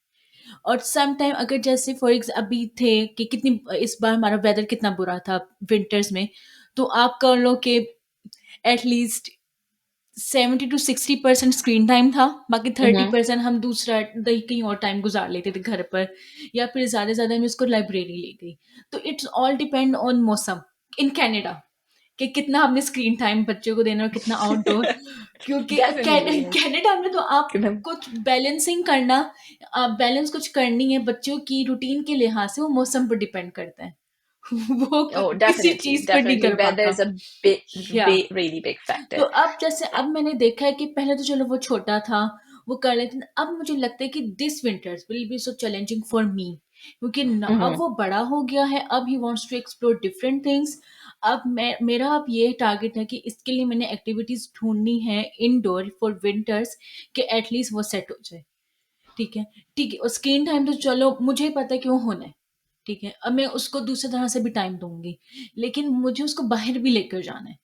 S3: और सम टाइम अगर जैसे फॉर अभी थे कि कितनी इस बार हमारा वेदर कितना बुरा था विंटर्स में, तो आप कर लो कि एटलीस्ट 70 to 60% स्क्रीन टाइम था, बाकी 30% हम दूसरा कहीं और टाइम गुजार लेते थे घर पर, या फिर ज़्यादा से ज़्यादा मैं उसको लाइब्रेरी ले गई। तो इट्स ऑल डिपेंड ऑन मौसम इन कनाडा कि कितना आपने स्क्रीन टाइम बच्चों को देना और कितना आउटडोर, क्योंकि
S1: Definitely.
S3: कनाडा में तो आप कुछ बैलेंसिंग करना, बैलेंस कुछ करनी है बच्चों की रूटीन के लिहाज से, वो मौसम पर डिपेंड करता है। वो
S1: Oh,
S3: किसी
S1: definitely,
S3: चीज पर नहीं
S1: definitely.
S3: कर
S1: Weather
S3: पाता।
S1: is a big,
S3: या
S1: really big factor.
S3: तो अब जैसे अब मैंने देखा है कि पहले तो चलो वो छोटा था, वो कर लेते थे, अब मुझे लगता है कि this winters will be so challenging for me, क्योंकि अब वो बड़ा हो गया है, अब he wants to explore different things. अब मेरा अब ये टारगेट है कि इसके लिए मैंने एक्टिविटीज ढूंढनी है इनडोर फॉर विंटर्स कि एटलीस्ट वो सेट हो जाए। ठीक है, ठीक है, और स्क्रीन टाइम तो चलो मुझे पता है कि वो होना है, ठीक है, अब मैं उसको दूसरी तरह से भी टाइम दूंगी, लेकिन मुझे उसको बाहर भी लेकर जाना है।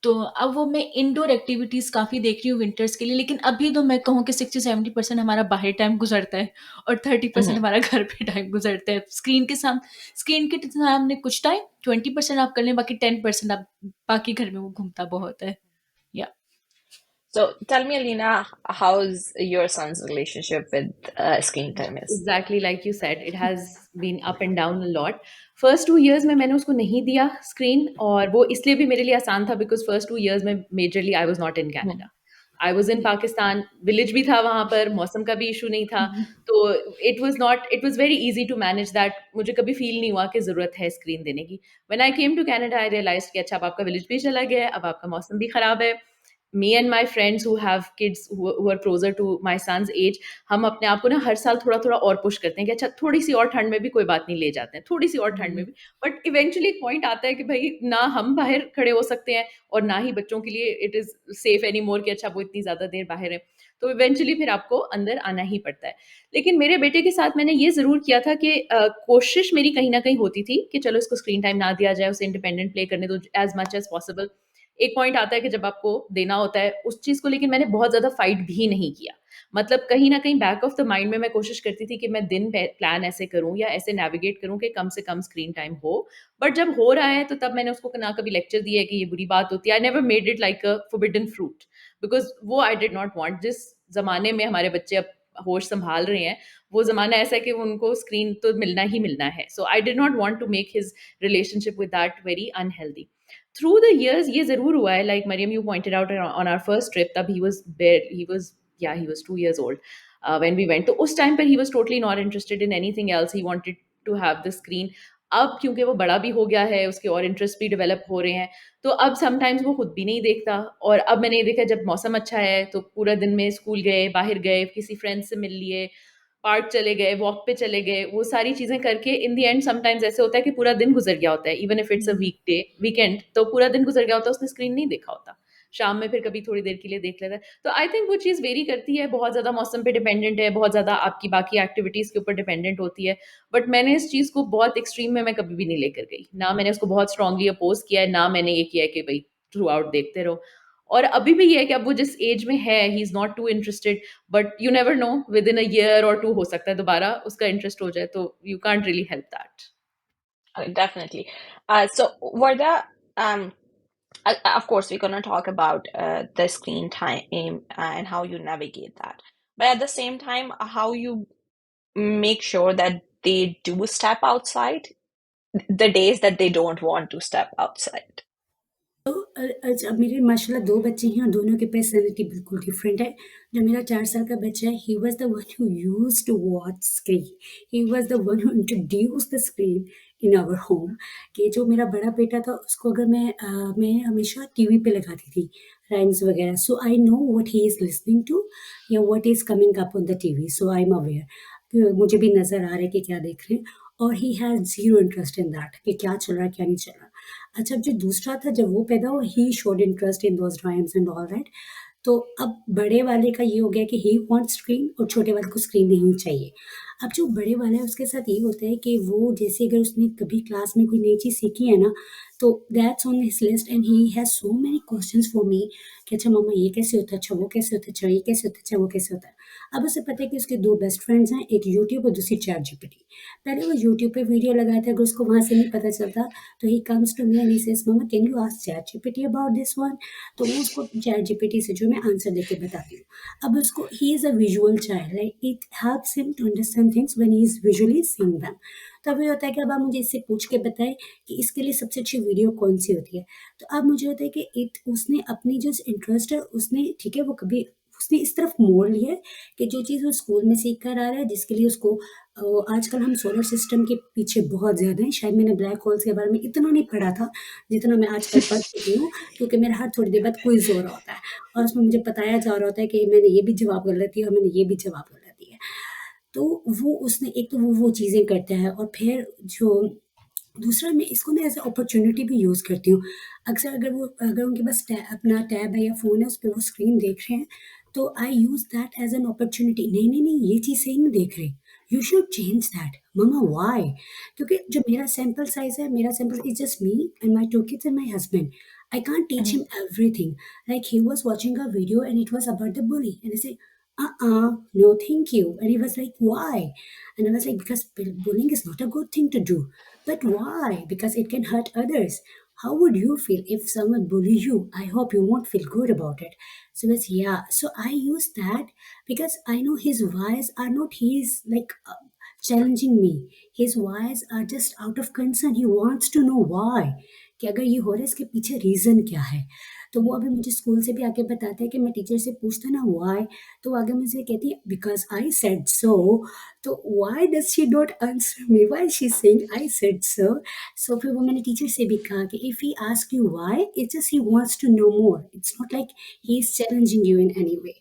S3: तो अब वो मैं इंडोर एक्टिविटीज़ काफ़ी देख रही हूँ विंटर्स के लिए, लेकिन अभी तो मैं कहूँ कि 60-70% हमारा बाहर टाइम गुज़रता है और 30% हमारा घर पे टाइम गुज़रता है। स्क्रीन के सामने कुछ टाइम 20% आप कर लें, बाकी 10% आप बाकी घर में वो घूमता बहुत है। या
S1: So tell me, Alina, how's your son's relationship with screen time is?
S2: Exactly like you said, it has been up and down a lot. First 2 years में मैंने उसको नहीं दिया स्क्रीन, और वो इसलिए भी मेरे लिए आसान था बिकॉज फर्स्ट 2 years में majorly I was not in Canada. I was in Pakistan, village भी था वहाँ पर, मौसम का भी इशू नहीं था, तो it was very easy to manage that. मुझे कभी फील नहीं हुआ कि ज़रूरत है स्क्रीन देने की। When I came to Canada I realized कि अच्छा अब आपका विलेज भी चला गया है, अब आपका मौसम भी खराब है। Me and my friends who have kids who are closer to my son's age, हम अपने आप को ना हर साल थोड़ा-थोड़ा और पुश करते हैं कि अच्छा थोड़ी-सी और ठंड में भी कोई बात नहीं, ले जाते हैं, थोड़ी-सी और ठंड में भी। बट इवेंचुअली एक पॉइंट आता है कि भई ना हम बाहर खड़े हो सकते हैं और ना ही बच्चों के लिए इट इज़ सेफ एनीमोर कि अच्छा वो इतनी ज़्यादा देर बाहर है। तो इवेंचुअली फिर आपको अंदर आना ही पड़ता है। लेकिन मेरे बेटे के साथ मैंने ये ज़रूर किया था कि कोशिश मेरी कहीं न कहीं होती थी कि चलो इसको स्क्रीन टाइम ना दिया जाए, उसे इंडिपेंडेंट प्ले करने दो एज़ मच एज़ पॉसिबल। एक पॉइंट आता है कि जब आपको देना होता है उस चीज़ को, लेकिन मैंने बहुत ज़्यादा फाइट भी नहीं किया। मतलब कहीं न कहीं बैक ऑफ द माइंड में मैं कोशिश करती थी कि मैं दिन पे प्लान ऐसे करूँ या ऐसे नेविगेट करूँ कि कम से कम स्क्रीन टाइम हो। बट जब हो रहा है तो तब मैंने उसको ना कभी लेक्चर दिया है कि ये बुरी बात होती है। I never made it like a forbidden fruit, because वो आई डिड नॉट वांट। जिस ज़माने में हमारे बच्चे अब होश सँभाल रहे हैं, वो ज़माना ऐसा है कि उनको स्क्रीन तो मिलना ही मिलना है। So I did not want to make his relationship with that very unhealthy. Through the years ये ज़रूर हुआ है, like Mariam you pointed out on our first trip, तब ही वाज या he was 2 years old when we went. तो उस time पर he was totally not interested in anything else, he wanted to have the screen. अब क्योंकि वो बड़ा भी हो गया है, उसके और इंटरेस्ट भी डेवलप हो रहे हैं, तो अब समटाइम्स वो खुद भी नहीं देखता। और अब मैंने ये देखा जब मौसम अच्छा है तो पूरा दिन में स्कूल गए, बाहर गए, किसी फ्रेंड से मिल लिए, पार्क चले गए, वॉक पे चले गए, वो सारी चीज़ें करके इन द एंड समटाइम्स ऐसे होता है कि पूरा दिन गुज़र गया होता है, even if it's a weekday weekend, तो पूरा दिन गुज़र गया होता है, उसने स्क्रीन नहीं देखा होता। शाम में फिर कभी थोड़ी देर के लिए देख लेता है। तो आई थिंक वो चीज़ वेरी करती है, बहुत ज़्यादा मौसम पे डिपेंडेंट है, बहुत ज़्यादा आपकी बाकी एक्टिविटीज़ के ऊपर डिपेंडेंट होती है। बट मैंने इस चीज़ को बहुत एक्सट्रीम में मैं कभी भी नहीं लेकर गई। ना मैंने उसको बहुत स्ट्रांगली अपोज़ किया है, ना मैंने ये किया है कि भई थ्रू आउट देखते रहो। और अभी भी ये है कि अब वो जिस एज में है, he is not too interested, but you never know, within a year और 2 हो सकता है दोबारा उसका इंटरेस्ट हो जाए, तो you can't really help that.
S1: Definitely. So, Varda, of course, we're going to talk about the screen time and how you navigate that. But at the same time, how you make sure that they do step outside the days that they don't want to step outside.
S4: तो अच्छा मेरे माशाल्लाह 2 बच्चे हैं और दोनों की personality बिल्कुल डिफरेंट है। जो मेरा 4 साल का बच्चा है, he was the one who used to watch screen. He was the one who introduced the screen in our home. कि जो मेरा बड़ा बेटा था उसको अगर मैं हमेशा टीवी पे लगाती थी, राइम्स वगैरह, so I know what he is listening to या what is coming up on the TV, so I am aware कि मुझे भी नज़र आ रहा है कि क्या देख रहे हैं। और he has zero interest in that कि क्या चल रहा है, क्या नहीं चल रहा। अच्छा, जो दूसरा था जब वो पैदा हुआ, he showed interest in those rhymes and all that. तो अब बड़े वाले का ये हो गया कि ही वांट्स स्क्रीन और छोटे वाले को स्क्रीन नहीं चाहिए। अब जो बड़े वाला है उसके साथ ये होता है कि वो जैसे अगर उसने कभी क्लास में कोई नई चीज़ सीखी है ना, तो that's on his list and he has so many questions for me कि अच्छा मम्मा ये कैसे होता है? अच्छा वो कैसे होता है? अच्छा ये कैसे होता है? अच्छा वो कैसे होता है? अब उसे पता है कि उसके 2 बेस्ट फ्रेंड्स हैं, एक यूट्यूब और दूसरी चैट जीपीटी। पहले वो यूट्यूब पे वीडियो लगाया था, अगर उसको वहाँ से नहीं पता चलता तो he comes to me and he says mama can you ask chat GPT about this one. तो वो उसको चैट जीपीटी से जो मैं आंसर देके बताती हूँ। अब उसको he is a visual child, like it helps him to understand things when he is visually seeing them. तब ये होता है कि अब आप मुझे इससे पूछ के बताएं कि इसके लिए सबसे अच्छी वीडियो कौन सी होती है। तो अब मुझे होता है कि इट उसने अपनी जो इंटरेस्ट है उसने, ठीक है, वो कभी उसने इस तरफ मोड़ लिया है कि जो चीज़ वो स्कूल में सीख कर आ रहा है, जिसके लिए उसको आजकल हम सोलर सिस्टम के पीछे बहुत ज़्यादा हैं। शायद मैंने ब्लैक होल्स के बारे में इतना नहीं पढ़ा था, जितना मैं आजकल पढ़ चुकी हूँ, क्योंकि मेरा हर थोड़ी देर बाद क्विज़ हो रहा होता है और उसमें मुझे बताया जा रहा होता है कि मैंने ये भी जवाब गलत दिया और मैंने ये भी जवाब गलत दिया। तो वो उसने एक तो वो चीज़ें करता है और फिर जो दूसरा, मैं इसको ना एज़ अ अपॉर्च्युनिटी भी यूज़ करती हूँ। अक्सर अगर उनके पास अपना टैब है या फ़ोन है, उस पे वो स्क्रीन देख रहे हैं, तो I use that as an opportunity. नहीं, नहीं, नहीं, ये चीज़ सही नहीं देख रहे। You should change that. Mama why? क्योंकि जो मेरा सैंपल साइज़ है, मेरा sample is just me and my 2 kids and my husband. I can't teach him everything. Like he was watching a video and it was about the bully. And I said, no, thank you. And he was like, why? And I was like, because bullying is not a good thing to do. But why? Because it can hurt others. How would you feel if someone bully you? I hope you won't feel good about it. So it's, yeah. So I use that because I know his whys are not his like challenging me. His whys are just out of concern. He wants to know why. कि अगर ये हो रहा है इसके पीछे reason क्या है। तो वो अभी मुझे स्कूल से भी आके बताता है कि मैं टीचर से पूछता ना व्हाई, तो वो आगे मुझे कहती है बिकॉज आई सेड सो। तो why does she not answer me, why she saying I said so. So फिर वो मैंने टीचर से भी कहा कि if he ask you why, it's just he wants to know more, it's not like he is challenging you in any way.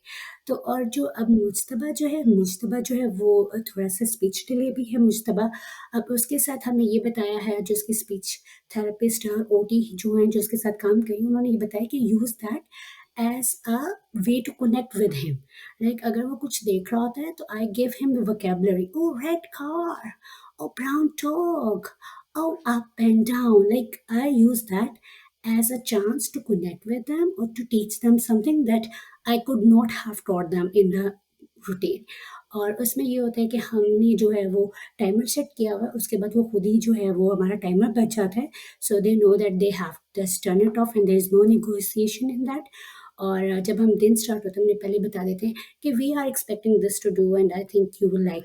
S4: तो और जो अब मुज्तबा जो है वो थोड़ा सा स्पीच डिले भी है मुज्तबा। अब उसके साथ हमें ये बताया है, जो उसकी स्पीच थेरेपिस्ट और ओटी जो हैं जो उसके साथ काम करी, उन्होंने ये बताया कि use that as a way to connect with him. Like अगर वो कुछ देख रहा होता है तो I give him the vocabulary, oh red car, oh brown dog, oh up and down. Like I use that as a chance to connect with them or to teach them something that I could not have taught them in the routine. और उसमें ये होता है कि हमने जो है वो टाइमर सेट किया हुआ है, उसके बाद वो खुद ही जो है वो हमारा टाइमर बच जाता है। So they know that they have just turn it off and there is no negotiation in that. और जब हम दिन स्टार्ट होता है हमने पहले बता देते हैं कि we are expecting this to do and I think you will like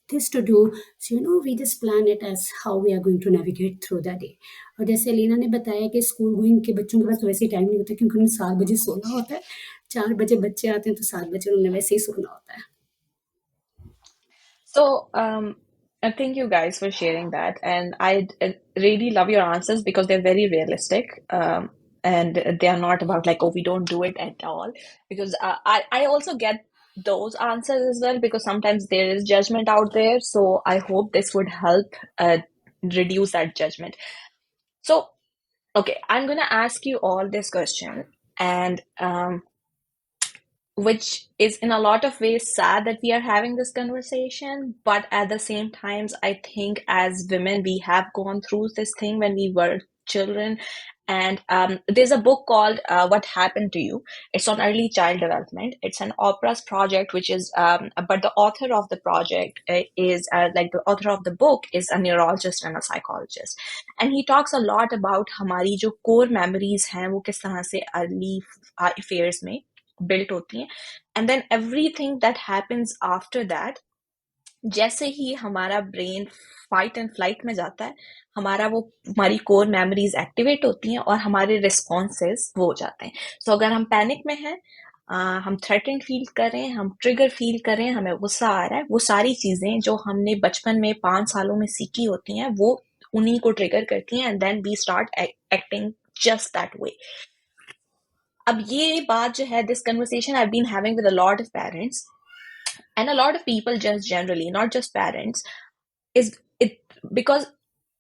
S4: this to do, so we just plan it as how we are going to navigate through the day। और जैसे लीना ने बताया कि स्कूल गोइंग के बच्चों के पास वैसे time नहीं होता क्योंकि उन्हें 7 बजे सोना होता है। 4 बजे बच्चे आते हैं तो 7 बजे उन्हें वैसे ही सोना होता है।
S1: So, thank you guys for sharing that. And I really love your answers because they're very realistic. And they are not about like, oh, we don't do it at all. Because I also get those answers as well because sometimes there is judgment out there. So I hope this would help reduce that judgment. So, okay, I'm gonna ask you all this question, and which is in a lot of ways sad that we are having this conversation, but at the same times I think as women we have gone through this thing when we were children. And there's a book called What Happened to You. It's on early child development. It's an operas project, which is but the author of the project is like the author of the book is a neurologist and a psychologist, and he talks a lot about हमारी जो core memories हैं वो किस तरह से early affairs में built होती हैं, and then everything that happens after that, जैसे ही हमारा ब्रेन फाइट एंड फ्लाइट में जाता है, हमारी कोर मेमोरीज एक्टिवेट होती हैं और हमारे रिस्पॉन्सेस वो हो जाते हैं। सो अगर हम पैनिक में हैं, हम थ्रेटेंड फील कर रहे हैं, हम ट्रिगर फील कर रहे हैं, हमें गुस्सा आ रहा है, वो सारी चीजें जो हमने बचपन में 5 सालों में सीखी होती हैं वो उन्हीं को ट्रिगर करती हैं, and then we start acting just that way. अब ये बात जो है, this conversation I've been having with a lot of parents and a lot of people just generally, not just parents, is it because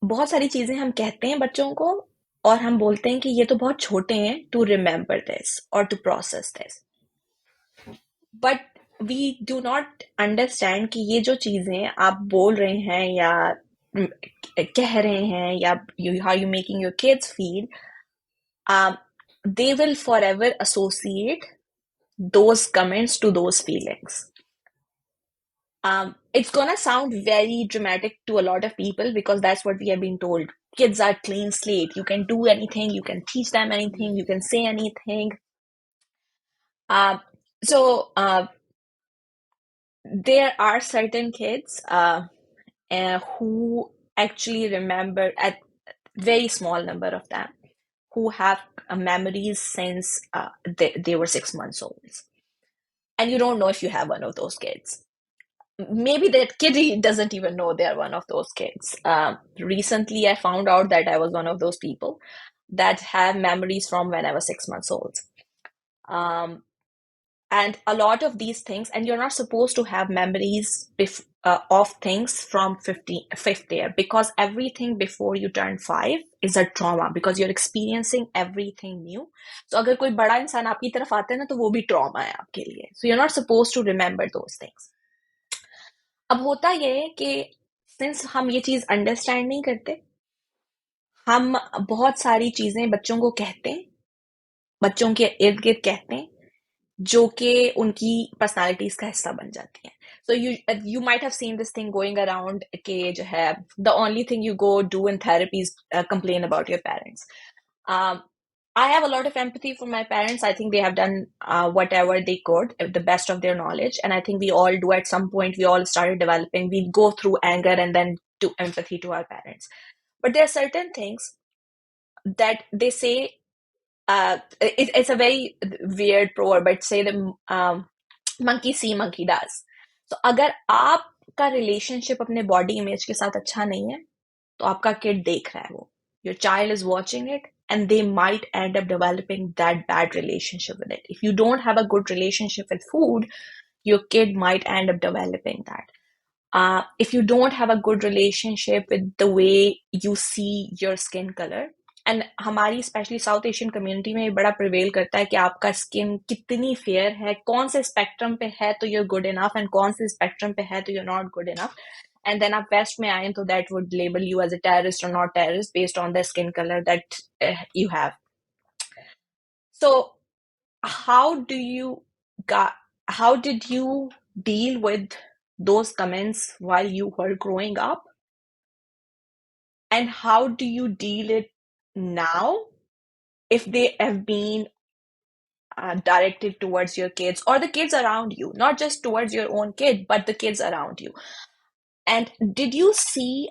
S1: बहुत सारी चीजें हम कहते हैं बच्चों को और हम बोलते हैं कि ये तो बहुत छोटे हैं to remember this or to process this, but we do not understand कि ये जो चीजें आप बोल रहे हैं या कह रहे हैं या how you making your kids feel, they will forever associate those comments to those feelings. It's gonna sound very dramatic to a lot of people because that's what we have been told. Kids are clean slate. You can do anything. You can teach them anything. You can say anything. So there are certain kids who actually remember, at very small number of them, who have memories since they were 6 months old. And you don't know if you have one of those kids. Maybe that kid doesn't even know they're one of those kids. Recently, I found out that I was one of those people that have memories from when I was 6 months old. And a lot of these things, and you're not supposed to have memories of things from fifth year, because everything before you turn 5 is a trauma because you're experiencing everything new. So अगर कोई बड़ा इंसान आपकी तरफ आता है ना तो वो भी trauma है आपके लिए. So you're not supposed to remember those things. अब होता ये है कि सिंस हम ये चीज अंडरस्टैंड नहीं करते, हम बहुत सारी चीजें बच्चों को कहते हैं, बच्चों के इर्द गिर्द कहते हैं, जो कि उनकी पर्सनालिटीज का हिस्सा बन जाती हैं. So you might have seen this thing going around कि जो है the only thing you go do in therapy is complain about your parents. I have a lot of empathy for my parents. I think they have done whatever they could, the best of their knowledge. And I think we all do at some point. We all started developing. We go through anger and then do empathy to our parents. But there are certain things that they say it's a very weird proverb, but say the monkey see, monkey does. So अगर आपका relationship अपने body image के साथ अच्छा नहीं है, तो आपका kid देख रहा है वो. Your child is watching it, and they might end up developing that bad relationship with it. If you don't have a good relationship with food, your kid might end up developing that. If you don't have a good relationship with the way you see your skin color, and हमारी specially south Asian community में ये बड़ा prevail करता है कि आपका skin कितनी fair है, कौन से स्पेक्ट्रम पे है तो you're good enough, एंड कौन से स्पेक्ट्रम पे है तो you're not good enough. And then आप वेस्ट में आए तो that would label you as a terrorist or not terrorist based on the skin color that you have. So how did you deal with those comments while you were growing up? And how do you deal it now if they have been directed towards your kids or the kids around you, not just towards your own kid, but the kids around you? And did you see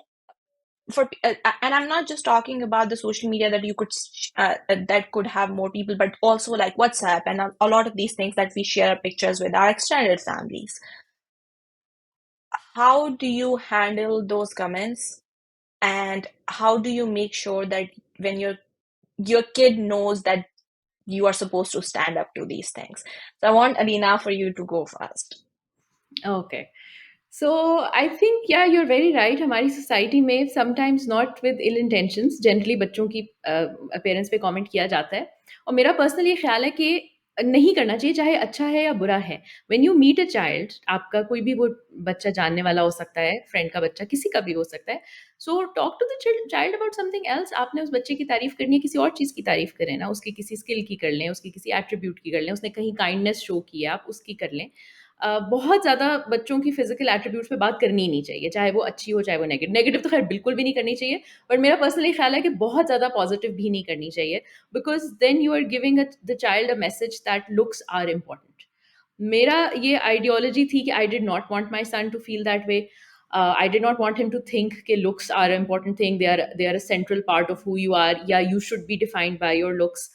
S1: and I'm not just talking about the social media that you could that could have more people, but also like WhatsApp and a lot of these things that we share pictures with our extended families. How do you handle those comments, and how do you make sure that when your kid knows that you are supposed to stand up to these things? So I want Alina for you to go first.
S2: Okay. So I think, yeah, you're very right. हमारी society में sometimes not with ill intentions, generally बच्चों की appearance पे comment किया जाता है. और मेरा personal ये ख्याल है कि नहीं करना चाहिए, चाहे अच्छा है या बुरा है. When you meet a child, आपका कोई भी वो बच्चा जानने वाला हो सकता है, friend का बच्चा, किसी का भी हो सकता है. So talk to the child about something else. आपने उस बच्चे की तारीफ करनी है, किसी और चीज़ की तारीफ करें ना. उसकी किसी skill की कर लें, उसकी किसी attribute की कर लें, उसने कहीं kindness show की है, आप उसकी कर लें. बहुत ज़्यादा बच्चों की फिजिकल एट्रीब्यूट्स पे बात करनी ही नहीं चाहिए, चाहे वो अच्छी हो, चाहे वो नेगेटिव. नेगेटिव तो खैर बिल्कुल भी नहीं करनी चाहिए, बट मेरा पर्सनली ख्याल है कि बहुत ज़्यादा पॉजिटिव भी नहीं करनी चाहिए, because then you are giving the child a message that looks are important. मेरा ये आइडियोलॉजी थी कि I did not want my son to feel that way. I did not want him to think कि looks are an important thing, they are a central part of who you are, या you should be defined by your looks.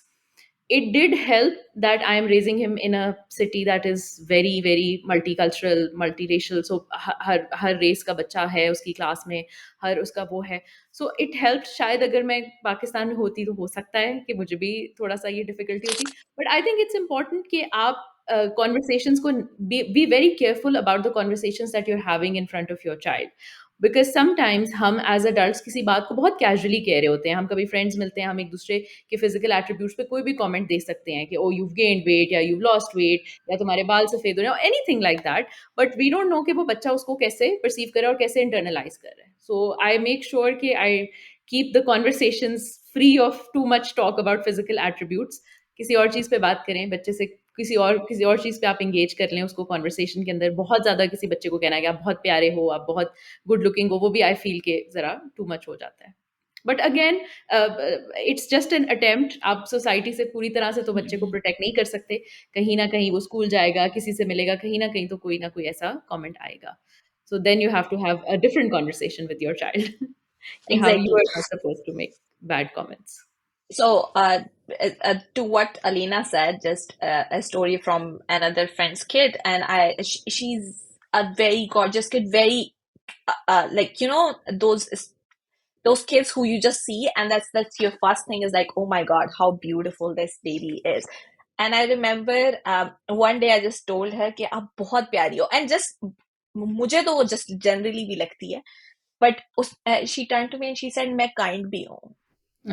S2: It did help that I am raising him in a city that is very, very multicultural, multiracial. So her race का बच्चा है उसकी class में, हर उसका वो है. So it helped. शायद अगर मैं पाकिस्तान में होती तो हो सकता है कि मुझे भी थोड़ा सा ये difficulty होती. But I think it's important कि आप conversations को be very careful about the conversations that you're having in front of your child. Because sometimes हम एज अडल्ट किसी बात को बहुत कैजुअली कह रहे होते हैं. हम कभी फ्रेंड्स मिलते हैं, हम एक दूसरे के फिजिकल एट्रीब्यूट्स पे कोई भी कमेंट दे सकते हैं कि ओ यू गेन्ड वेट या यू लॉस्ट वेट या तुम्हारे बाल सफेद हो रहे हैं, anything like that. But we don't know कि वो बच्चा उसको कैसे परसीव करे और कैसे इंटरनलाइज कर रहा है. सो आई मेक श्योर कि I keep the conversations free of too much talk about physical attributes. किसी और चीज़ पे बात करें बच्चे से, किसी और चीज़ पे आप एंगेज कर लें उसको कॉन्वर्सेशन के अंदर. बहुत ज़्यादा किसी बच्चे को कहना है कि आप बहुत प्यारे हो, आप बहुत गुड लुकिंग हो, वो भी आई फील के ज़रा टू मच हो जाता है. But again it's just an attempt. आप सोसाइटी से पूरी तरह से तो बच्चे को प्रोटेक्ट नहीं कर सकते. कहीं ना कहीं वो स्कूल जाएगा, किसी से मिलेगा, कहीं ना कहीं तो कोई ना कोई ऐसा कमेंट आएगा. So then you have to have a different conversation with your child. कि how you
S1: Exactly.
S2: are not supposed to make bad comments.
S1: So, to what Alina said, just a story from another friend's kid, and she's a very gorgeous kid, very like those kids who you just see, and that's your first thing is like, oh my God, how beautiful this baby is. And I remember one day I just told her कि आप बहुत प्यारी हो, and just मुझे तो वो just generally भी लगती है, but she turned to me and she said मैं kind भी हूँ.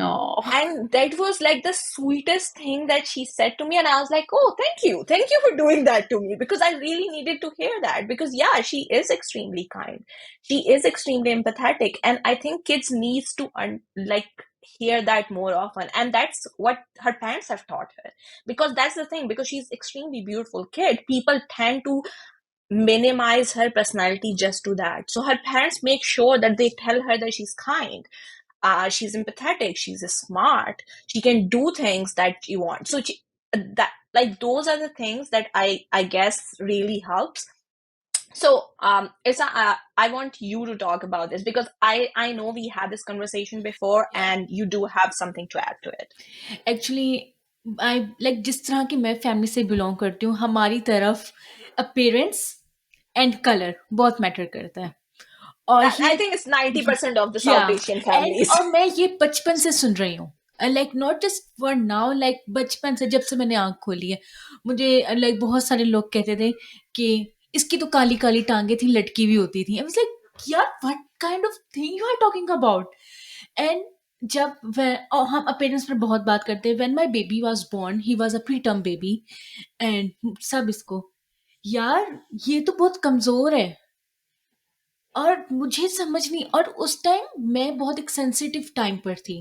S2: Oh.
S1: And that was like the sweetest thing that she said to me. And I was like, oh, thank you for doing that to me, because I really needed to hear that, because yeah, she is extremely kind, she is extremely empathetic, and I think kids needs to like hear that more often, and that's what her parents have taught her, because that's the thing, because she's extremely beautiful kid, people tend to minimize her personality just to that. So her parents make sure that they tell her that she's kind, she's empathetic, she's smart, she can do things that you want. So that, like, those are the things that I guess really helps. So Isa, I want you to talk about this, because I know we had this conversation before, and you do have something to add to it.
S3: Actually, I like जिस तरह की मैं family से belong करती हूँ, हमारी तरफ appearance and colour बहुत मैटर करता है। और
S1: I
S3: ये
S1: think it's 90% of the
S3: या
S1: South Asian
S3: एंड
S1: families.
S3: और मैं ये बचपन से सुन रही हूँ, like not just for now, like बचपन से जब से मैंने आँख खोली है, मुझे लाइक बहुत सारे लोग कहते थे कि इसकी तो काली-काली टाँगें थी, लटकी हुई होती थी। आई वाज़ लाइक यार what kind of thing you are talking about? And जब वे और हम अपीयरेंस पर बहुत बात करते हैं, when my baby was born, he was a preterm baby and सब इसको, यार ये तो बहुत कमज़ोर है। और मुझे समझ नहीं, और उस टाइम मैं बहुत एक सेंसिटिव टाइम पर थी।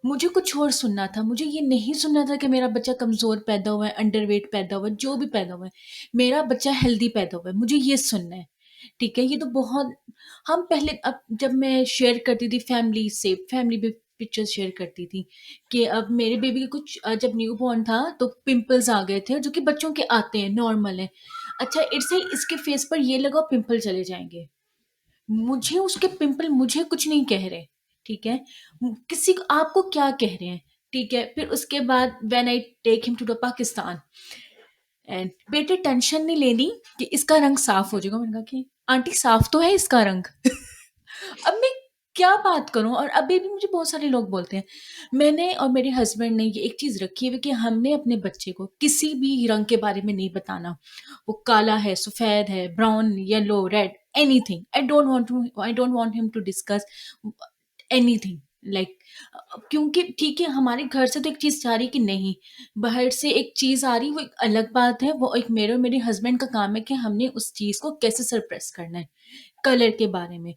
S3: मुझे कुछ और सुनना था, मुझे ये नहीं सुनना था कि मेरा बच्चा कमज़ोर पैदा हुआ है, अंडरवेट पैदा हुआ है, जो भी पैदा हुआ है। मेरा बच्चा हेल्दी पैदा हुआ है, मुझे ये सुनना है, ठीक है? ये तो बहुत हम पहले अब जब मैं शेयर करती थी फैमिली से, फैमिली भी पिक्चर्स शेयर करती थी कि अब मेरे बेबी के कुछ जब न्यूबॉर्न था तो पिंपल्स आ गए थे, जो कि बच्चों के आते हैं, नॉर्मल है। अच्छा, इससे इसके फेस पर ये लगाओ पिंपल चले जाएँगे। मुझे उसके पिंपल मुझे कुछ नहीं कह रहे, ठीक है? किसी को आपको क्या कह रहे हैं, ठीक है? फिर उसके बाद when I take him to the Pakistan and बेटे टेंशन नहीं लेनी कि इसका रंग साफ हो जाएगा। मैंने कहा कि आंटी साफ तो है इसका रंग। अब मैं क्या बात करूँ? और अभी भी मुझे बहुत सारे लोग बोलते हैं। मैंने और मेरे हस्बैंड ने ये एक चीज़ रखी है कि हमने अपने बच्चे को किसी भी रंग के बारे में नहीं बताना। वो काला है, सफ़ेद है, brown, yellow, red, anything. I don't want him to discuss anything, like क्योंकि ठीक है, हमारे घर से तो एक चीज़ जा रही है कि नहीं, बाहर से एक चीज़ आ रही, वो एक अलग बात है। वो एक मेरे और मेरे हस्बैंड का काम है कि हमने उस चीज़ को कैसे सप्रेस करना है। कलर के बारे में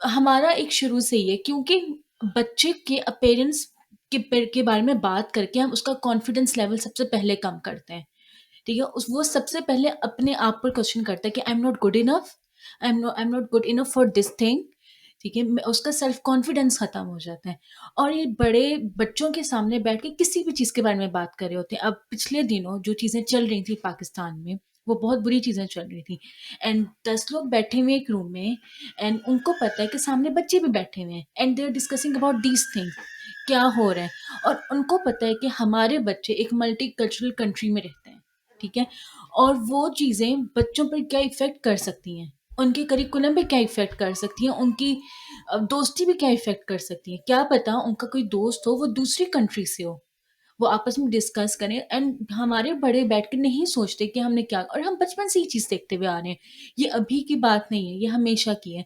S3: हमारा एक शुरू से ही है, क्योंकि बच्चे के अपीयरेंस के बारे में बात करके हम उसका कॉन्फिडेंस लेवल सबसे पहले कम करते हैं, ठीक है? उस वो सबसे पहले अपने आप पर क्वेश्चन करता है कि I am not good enough, I am not good enough for this thing, ठीक है? उसका सेल्फ कॉन्फिडेंस खत्म हो जाता है। और ये बड़े बच्चों के सामने बैठ के किसी भी चीज़ के बारे में बात कर रहे होते हैं। अब पिछले दिनों जो चीज़ें चल रही थी पाकिस्तान में, वो बहुत बुरी चीज़ें चल रही थी, एंड 10 लोग बैठे हुए एक रूम में, एंड उनको पता है कि सामने बच्चे भी बैठे हुए हैं, and they are discussing about these things, क्या हो रहा है। और उनको पता है कि हमारे बच्चे एक मल्टीकल्चरल कंट्री में रहते हैं, ठीक है? और वो चीज़ें बच्चों पर क्या इफ़ेक्ट कर सकती हैं, उनके करिकुलम पे क्या इफ़ेक्ट कर सकती हैं, उनकी दोस्ती पे क्या इफ़ेक्ट कर सकती हैं। क्या पता उनका कोई दोस्त हो, वो दूसरी कंट्री से हो, वो आपस में डिस्कस करें, एंड हमारे बड़े बैठ के नहीं सोचते कि हमने क्या, और हम बचपन से ये चीज़ देखते हुए आ रहे हैं। ये अभी की बात नहीं है, ये हमेशा की है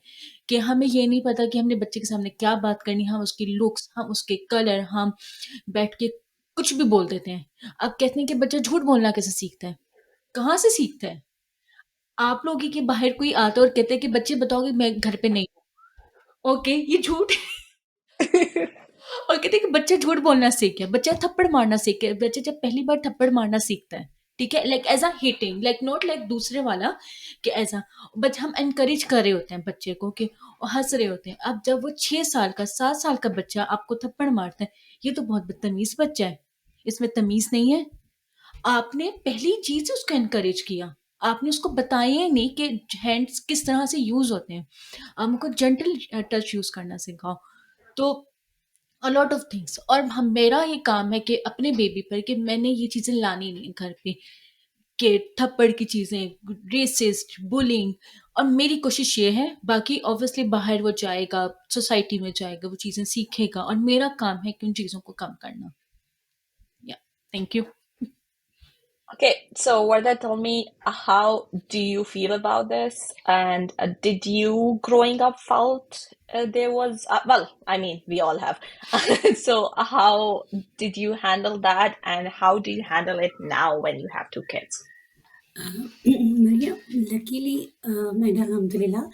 S3: कि हमें ये नहीं पता कि हमने बच्चे के सामने क्या बात करनी है, हम उसकी लुक्स, हम उसके कलर, हम बैठ के कुछ भी बोल देते हैं। अब कहते हैं कि बच्चा झूठ बोलना कैसे सीखता है? कहाँ से सीखता है? आप लोग ही के बाहर कोई आता है और कहते हैं कि बच्चे बताओ कि मैं घर पे नहीं हूँ। ओके, ये झूठ है। और कहते हैं कि बच्चा झूठ बोलना सीख गया, बच्चा थप्पड़ मारना सीख गया। बच्चा जब पहली बार थप्पड़ मारना सीखता है, ठीक है? Like as a hitting, like not like दूसरे वाला, कि एज़ अ बट हम एनकरेज कर रहे होते हैं बच्चे को कि हँस रहे होते हैं। अब जब वो 6 साल का, 7 साल का बच्चा आपको थप्पड़ मारता है, ये तो बहुत बदतमीज़ बच्चा है, इसमें तमीज़ नहीं है। आपने पहली चीज़ उसको एनकरेज किया। आपने उसको बताया ही नहीं कि हैंड्स किस तरह से यूज़ होते हैं। आप उनको जेंटल टच यूज़ करना सिखाओ। तो अ लॉट ऑफ थिंग्स, और हम मेरा ये काम है कि अपने बेबी पर कि मैंने ये चीज़ें लानी नहीं है घर पे, कि थप्पड़ की चीज़ें, रेसिस्ट, बुलिंग। और मेरी कोशिश ये है, बाकी ऑब्वियसली बाहर वो जाएगा, सोसाइटी में जाएगा, वो चीज़ें सीखेगा, और मेरा काम है कि उन चीज़ों को कम करना। या, thank you.
S1: Okay, so Varda, tell me, how do you feel about this? And did you, growing up, felt there was, well, I mean, we all have. So how did you handle that, and how do you handle it now when you have two kids?
S4: Maria, luckily, and Alhamdulillah,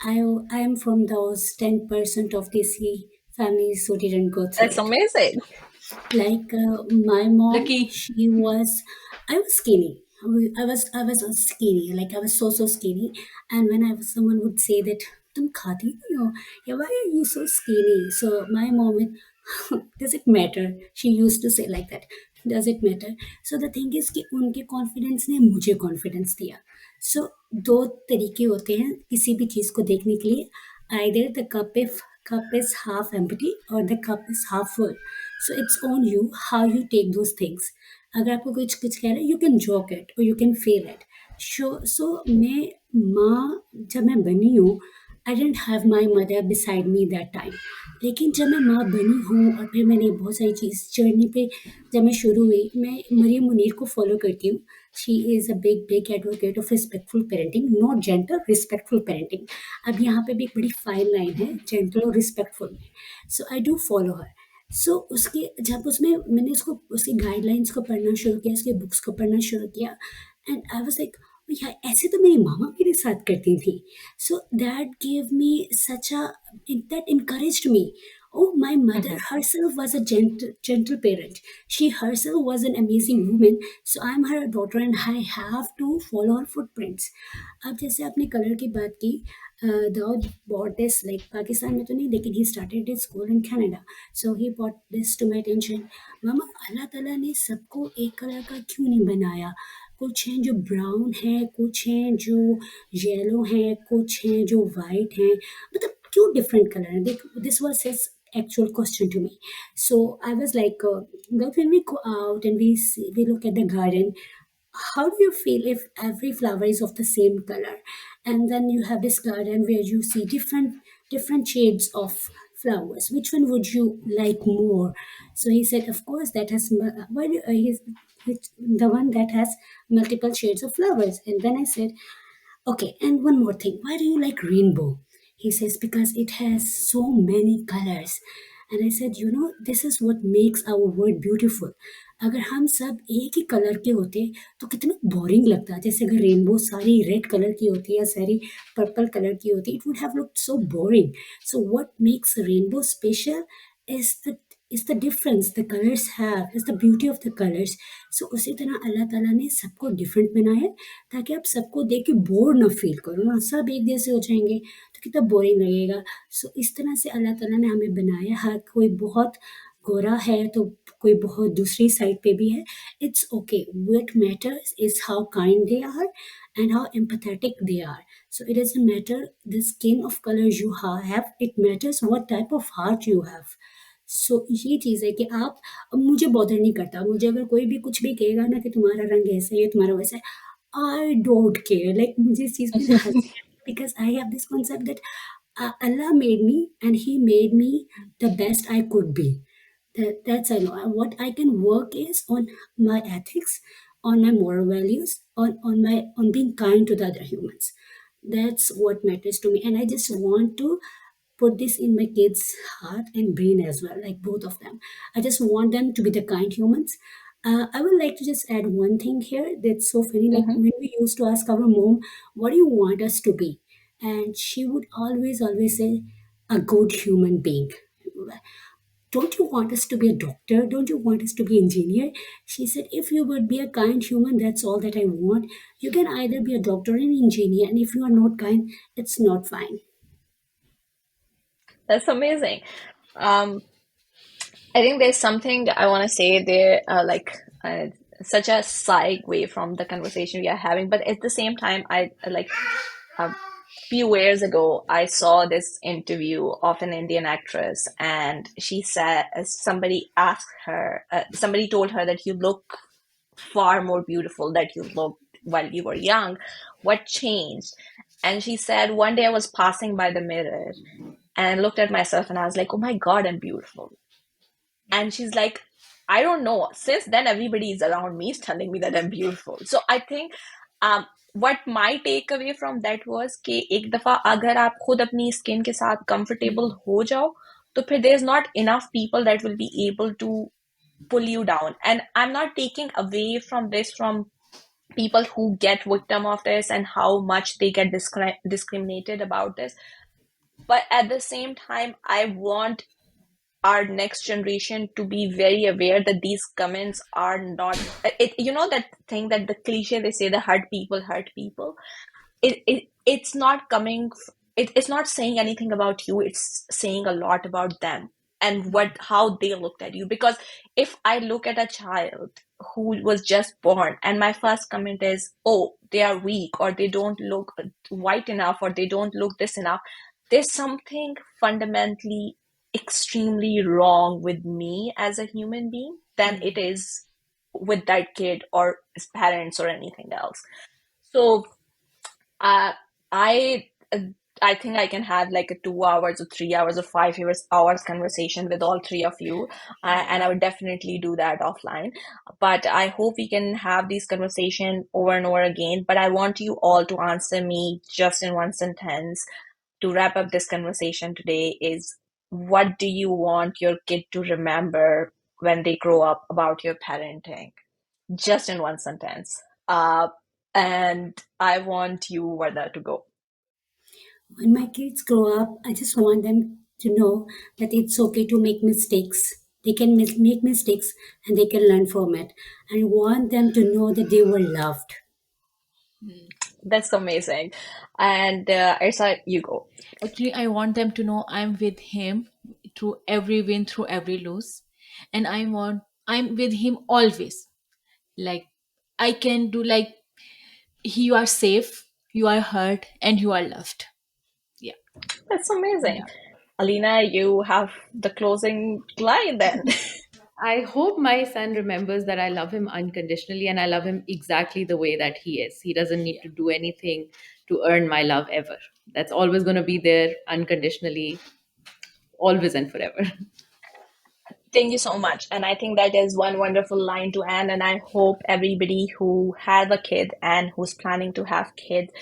S4: I am from those 10% of DC families who didn't go through
S1: That's
S4: it.
S1: amazing.
S4: Like my mom,
S3: Lucky.
S4: I was skinny. I was skinny. Like I was so skinny. And when someone would say that, "Tum khati nahi ho? Yeah, why are you so skinny?" So my mom would, does it matter? She used to say like that. Does it matter? So the thing is कि उनके confidence ने मुझे confidence दिया. So दो तरीके होते हैं किसी भी चीज़ को देखने के लिए. Either the cup is half empty or the cup is half full. So it's on you how you take those things. अगर आपको कुछ कुछ कह रहे हैं, you can joke it or you can feel it. So मैं माँ जब मैं बनी हूँ, I didn't have my mother beside me that time. लेकिन जब मैं माँ बनी हूँ और फिर मैंने बहुत सारी चीज़ जर्नी पे जब मैं शुरू हुई, मैं मरियम मुनीर को फॉलो करती हूँ. She is a big advocate of respectful parenting, not gentle, respectful parenting. अब यहाँ पे भी एक बड़ी फाइन लाइन है जेंटल और रिस्पेक्टफुल में. सो आई डू फॉलो हर. सो उसके जब उसमें मैंने उसको उसकी गाइडलाइंस को पढ़ना शुरू किया, उसके बुक्स को पढ़ना शुरू किया, एंड आई वाज लाइक यार ऐसे तो मेरी मामा मेरे साथ करती थी. So that give me such a, that encouraged me. Oh, my mother
S1: Mhm.
S4: herself was a gentle parent. She herself was an amazing woman. So I'm her daughter and I have to follow her footprints. अब जैसे आपने colour की बात की, Dawood bought this, like Pakistan में तो नहीं, लेकिन he started his school in Canada. So he brought this to my attention. मामा, अल्लाह ताला ने सबको एक कलर का क्यों नहीं बनाया? कुछ हैं जो ब्राउन हैं, कुछ हैं जो येलो हैं, कुछ हैं जो वाइट हैं. मतलब क्यों डिफरेंट कलर हैं? देख, this was his actual question to me. So I was like, but when we go out and we look at the garden, how do you feel if every flower is of the same color, and then you have this garden where you see different shades of flowers, which one would you like more? So he said, of course that has the one that has multiple shades of flowers. And then I said, okay, and one more thing. Why do you like rainbow? He says, because it has so many colors. And I said, this is what makes our world beautiful. अगर हम सब एक ही colour के होते तो कितना boring लगता. जैसे अगर रेनबो सारी रेड कलर की होती या सारी पर्पल कलर की होती, it would have looked so boring. So what makes a rainbow special is the difference the colors have, is the beauty of the colors. So उसी तरह अल्लाह ताला ने सबको डिफरेंट बनाया है, ताकि आप सबको देख के बोर ना फील करो ना. सब एक जैसे हो जाएंगे तो कितना बोरिंग लगेगा. सो इस तरह से अल्लाह ताला ने हमें बनाया. हर कोई बहुत गोरा है तो कोई बहुत दूसरी साइड पे भी है. It's okay. What matters is how kind they are and how empathetic they are. So it doesn't matter the skin of colour you have, it matters what type of heart you have. सो ये चीज़ है कि आप, अब मुझे bother नहीं करता. मुझे अगर कोई भी कुछ भी कहेगा ना कि तुम्हारा रंग ऐसा है, तुम्हारा वैसा है, I don't care. Like मुझे इस चीज़ पे हँसी आती है, because I have this concept that Allah made me and He made me the best I could be. That's I know. What I can work is on my ethics, on my moral values, on being kind to the other humans. That's what matters to me, and I just want to put this in my kids' heart and brain as well, like both of them. I just want them to be the kind humans. I would like to just add one thing here that's so funny. Like
S1: Mhm.
S4: when we used to ask our mom, "What do you want us to be?" and she would always say, "A good human being." Don't you want us to be a doctor? Don't you want us to be engineer? She said, if you would be a kind human, that's all that I want. You can either be a doctor or an engineer, and if you are not kind, it's not fine.
S1: That's amazing. Um, I think there's something I want to say there, such a segue from the conversation we are having, but at the same time, I like a few years ago, I saw this interview of an Indian actress, and she said, somebody asked her, somebody told her that you look far more beautiful that you looked while you were young. What changed? And she said, one day I was passing by the mirror and I looked at myself and I was like, oh my God, I'm beautiful. And she's like, I don't know. Since then, everybody is around me is telling me that I'm beautiful. So I think um, what my takeaway from that was कि एक दफा अगर आप खुद अपनी skin के साथ comfortable हो जाओ, तो फिर there's not enough people that will be able to pull you down. And I'm not taking away from this from people who get victim of this and how much they get discriminated about this. But at the same time, I want our next generation to be very aware that these comments are not it, that thing that the cliche they say the hurt people, it's not coming it's not saying anything about you, it's saying a lot about them and what how they looked at you. Because if I look at a child who was just born and my first comment is, oh, they are weak or they don't look white enough or they don't look this enough, there's something fundamentally extremely wrong with me as a human being than it is with that kid or his parents or anything else. So uh, I uh, I think I can have like a 2 hours or 3 hours or 5 hours conversation with all three of you, and I would definitely do that offline. But I hope we can have these conversation over and over again. But I want you all to answer me just in one sentence to wrap up this conversation today. Is what do you want your kid to remember when they grow up about your parenting? Just in one sentence. And I want you, Varda, to go.
S4: When my kids grow up, I just want them to know that it's okay to make mistakes. They can make mistakes and they can learn from it. I want them to know that they were loved.
S1: That's amazing. And Irsa, you go.
S3: Actually, I want them to know I'm with him through every win, through every lose, and I'm with him always. Like I can do like you are safe, you are heard, and you are loved. Yeah,
S1: That's amazing.
S3: yeah,
S1: Alina, you have the closing line then.
S2: I hope my son remembers that I love him unconditionally and I love him exactly the way that he is. He doesn't need
S3: yeah.
S2: to do anything to earn my love ever. That's always going to be there unconditionally, always and forever.
S1: Thank you so much. And I think that is one wonderful line to end. And I hope everybody who has a kid and who's planning to have kids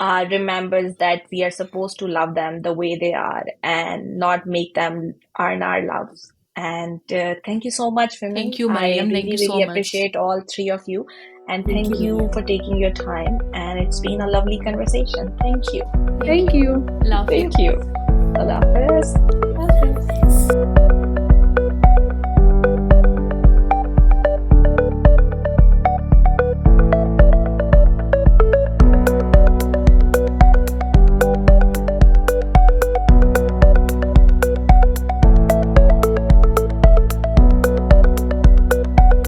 S1: remembers that we are supposed to love them the way they are and not make them earn our loves. And thank you so much,
S3: Thank
S1: women.
S3: you,
S1: I
S3: Mariam. Thank
S1: really,
S3: you so
S1: really
S3: much.
S1: appreciate all three of you. And
S4: Thank
S1: thank
S4: you,
S1: you
S4: Maria.
S1: for taking your time. And it's been a lovely conversation. Thank you.
S3: Thank
S2: Thank
S3: you.
S2: you.
S3: Love you.
S1: Thank you. Allah Hafiz.